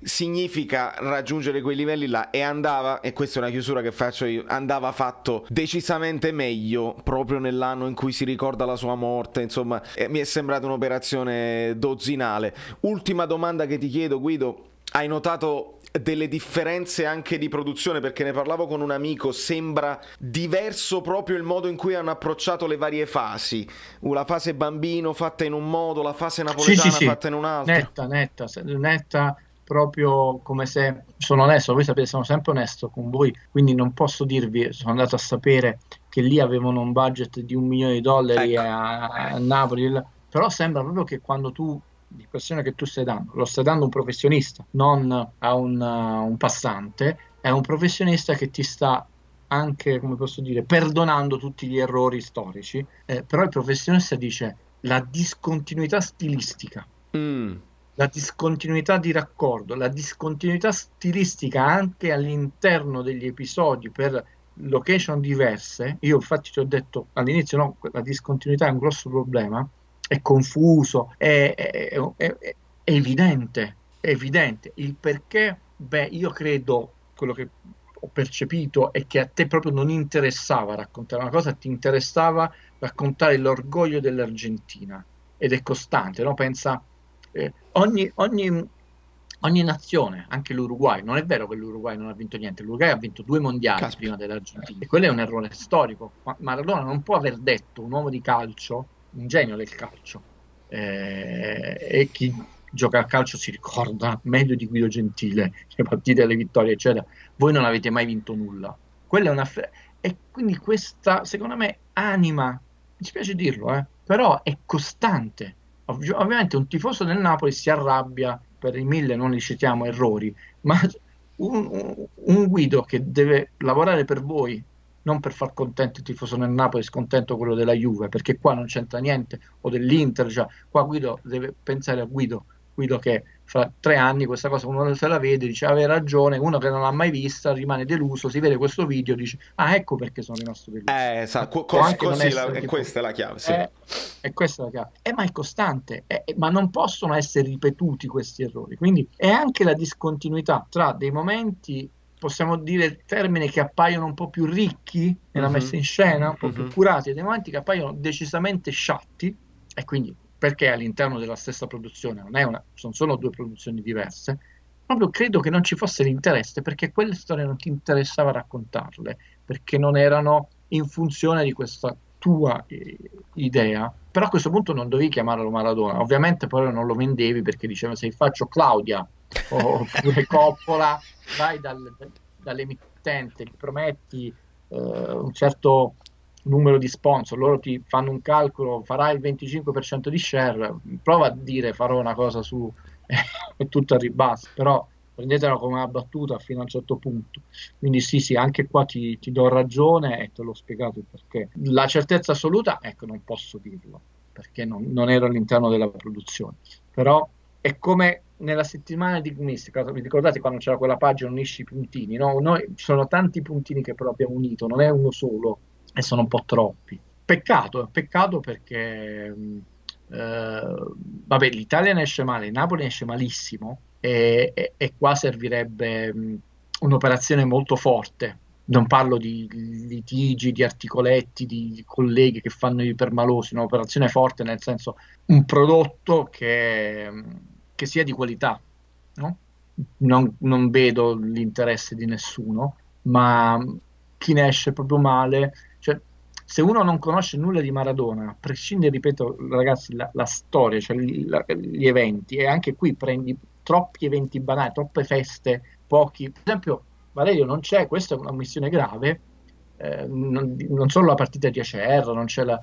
significa raggiungere quei livelli là, e questa è una chiusura che faccio io, andava fatto decisamente meglio proprio nell'anno in cui si ricorda la sua morte, insomma, mi è sembrata un'operazione dozzinale. Ultima domanda che ti chiedo, Guido: hai notato delle differenze anche di produzione? Perché ne parlavo con un amico, sembra diverso proprio il modo in cui hanno approcciato le varie fasi, la fase bambino fatta in un modo, la fase napoletana sì. fatta in un altro. Netta, proprio come se, sono onesto, voi sapete, sono sempre onesto con voi, quindi non posso dirvi, sono andato a sapere che lì avevano un budget di $1 milione, Ecco. a Napoli, però sembra proprio che quando tu, di persone che tu stai dando, lo stai dando a un professionista, non a un passante, è un professionista che ti sta anche, come posso dire, perdonando tutti gli errori storici, però il professionista dice la discontinuità stilistica. la discontinuità di raccordo, la discontinuità stilistica anche all'interno degli episodi per location diverse. Io infatti ti ho detto all'inizio, no, la discontinuità è un grosso problema, è confuso, è evidente, è evidente. Il perché, beh, io credo, quello che ho percepito è che a te proprio non interessava raccontare una cosa, ti interessava raccontare l'orgoglio dell'Argentina ed è costante, no? Pensa, ogni nazione, anche l'Uruguay, non è vero che l'Uruguay non ha vinto niente, l'Uruguay ha vinto 2 mondiali Caspita. prima dell'Argentina e quello è un errore storico. Ma Maradona non può aver detto, un uomo di calcio, un genio del calcio, e chi gioca a calcio si ricorda meglio di Guido Gentile, le partite, le vittorie, eccetera. Voi non avete mai vinto nulla. Quella è e quindi questa, secondo me, anima, mi dispiace dirlo, però è costante. Ovviamente un tifoso del Napoli si arrabbia per i 1000, non li citiamo, errori, ma un Guido che deve lavorare per voi, non per far contento il tifoso del Napoli, scontento quello della Juve, perché qua non c'entra niente, o dell'Inter, cioè, qua Guido deve pensare a Guido, Guido che fra 3 anni questa cosa uno se la vede, dice aveva ragione, uno che non l'ha mai vista rimane deluso, si vede questo video, dice ah ecco perché sono rimasto deluso. Può anche non Così essere tipo, questa è la chiave, sì. eh, e questa è la chiave. Ma è costante, ma non possono essere ripetuti questi errori. Quindi è anche la discontinuità tra dei momenti, possiamo dire il termine, che appaiono un po' più ricchi nella messa Mhm, in scena, un po' più mhm. curati, e dei momenti che appaiono decisamente sciatti, e quindi perché all'interno della stessa produzione, non è sono solo 2 produzioni diverse, proprio credo che non ci fosse l'interesse, perché quelle storie non ti interessava raccontarle, perché non erano in funzione di questa tua idea. Però a questo punto non dovevi chiamarlo Maradona, ovviamente poi non lo vendevi perché diceva se faccio Claudia oppure Coppola, vai dall'emittente, gli prometti un certo numero di sponsor, loro ti fanno un calcolo, farai il 25% di share, prova a dire farò una cosa su è tutto a ribasso, però prendetela come una battuta fino a un certo punto. Quindi sì, sì, anche qua ti do ragione e te l'ho spiegato il perché. La certezza assoluta, ecco, non posso dirlo, perché non ero all'interno della produzione. Però è come nella settimana di Gnistica, vi ricordate quando c'era quella pagina Unisci i puntini, no? Noi, ci sono tanti puntini che però abbiamo unito, non è uno solo e sono un po' troppi. Peccato perché vabbè, l'Italia ne esce male, il Napoli ne esce malissimo e qua servirebbe un'operazione molto forte. Non parlo di litigi, di articoletti, di colleghi che fanno i permalosi, un'operazione forte nel senso un prodotto che sia di qualità, no? Non vedo l'interesse di nessuno, ma chi ne esce proprio male, cioè, se uno non conosce nulla di Maradona, a prescindere, ripeto, ragazzi, la storia, cioè gli eventi, e anche qui prendi troppi eventi banali, troppe feste, pochi. Per esempio, Valerio non c'è, questa è una missione grave, non solo la partita di Acerra, non c'è le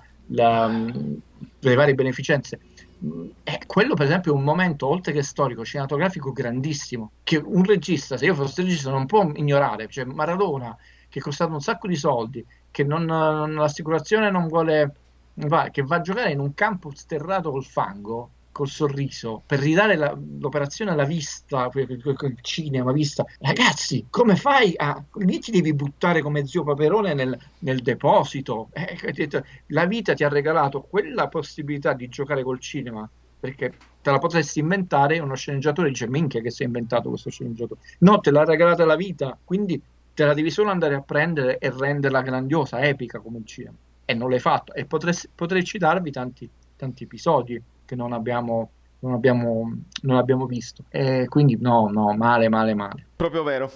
varie beneficenze. Quello, per esempio, è un momento, oltre che storico, cinematografico grandissimo, che un regista, se io fossi regista, non può ignorare. Cioè, Maradona, che è costato un sacco di soldi, che l'assicurazione non vuole, che va a giocare in un campo sterrato col fango, col sorriso, per ridare l'operazione alla vista, quel cinema vista. Ragazzi, come fai a... Lì ti devi buttare come zio Paperone nel deposito. La vita ti ha regalato quella possibilità di giocare col cinema, perché te la potresti inventare e uno sceneggiatore dice, minchia che si è inventato questo sceneggiatore. No, te l'ha regalata la vita, quindi te la devi solo andare a prendere e renderla grandiosa, epica come il cinema. E non l'hai fatto. E potrei citarvi tanti episodi che non abbiamo visto. E quindi no, no, male, male, male. Proprio vero.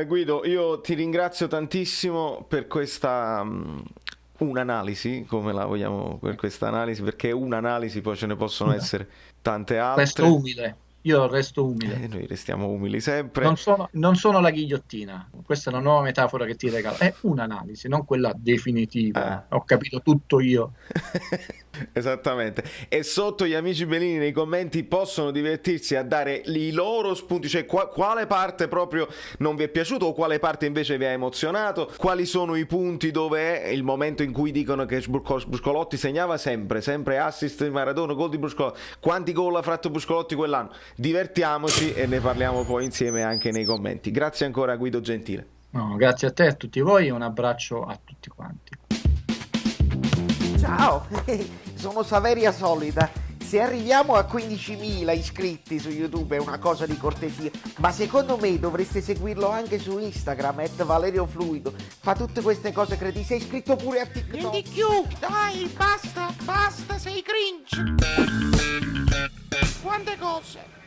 Guido, io ti ringrazio tantissimo per questa un'analisi, come la vogliamo, per questa analisi, perché un'analisi, poi ce ne possono essere tante Resto altre. umile. Io resto umile. Noi restiamo umili sempre. Non sono la ghigliottina. Questa è una nuova metafora che ti regalo. È un'analisi, non quella definitiva. Ah. Ho capito tutto io. Esattamente. E sotto gli amici Bellini nei commenti possono divertirsi a dare i loro spunti, cioè quale parte proprio non vi è piaciuto o quale parte invece vi ha emozionato, quali sono i punti dove è il momento in cui dicono che Bruscolotti segnava sempre assist di Maradona, gol di Bruscolotti, quanti gol ha fatto Bruscolotti quell'anno, divertiamoci e ne parliamo poi insieme anche nei commenti. Grazie ancora Guido Gentile. No, grazie a te e a tutti voi e un abbraccio a tutti quanti. Ciao, sono Saveria Solida. Se arriviamo a 15.000 iscritti su YouTube è una cosa di cortesia, ma secondo me dovreste seguirlo anche su Instagram, @ValerioFluido. Fa tutte queste cose, credi? Sei iscritto pure a TikTok? Di più, dai, basta, sei cringe. Quante cose.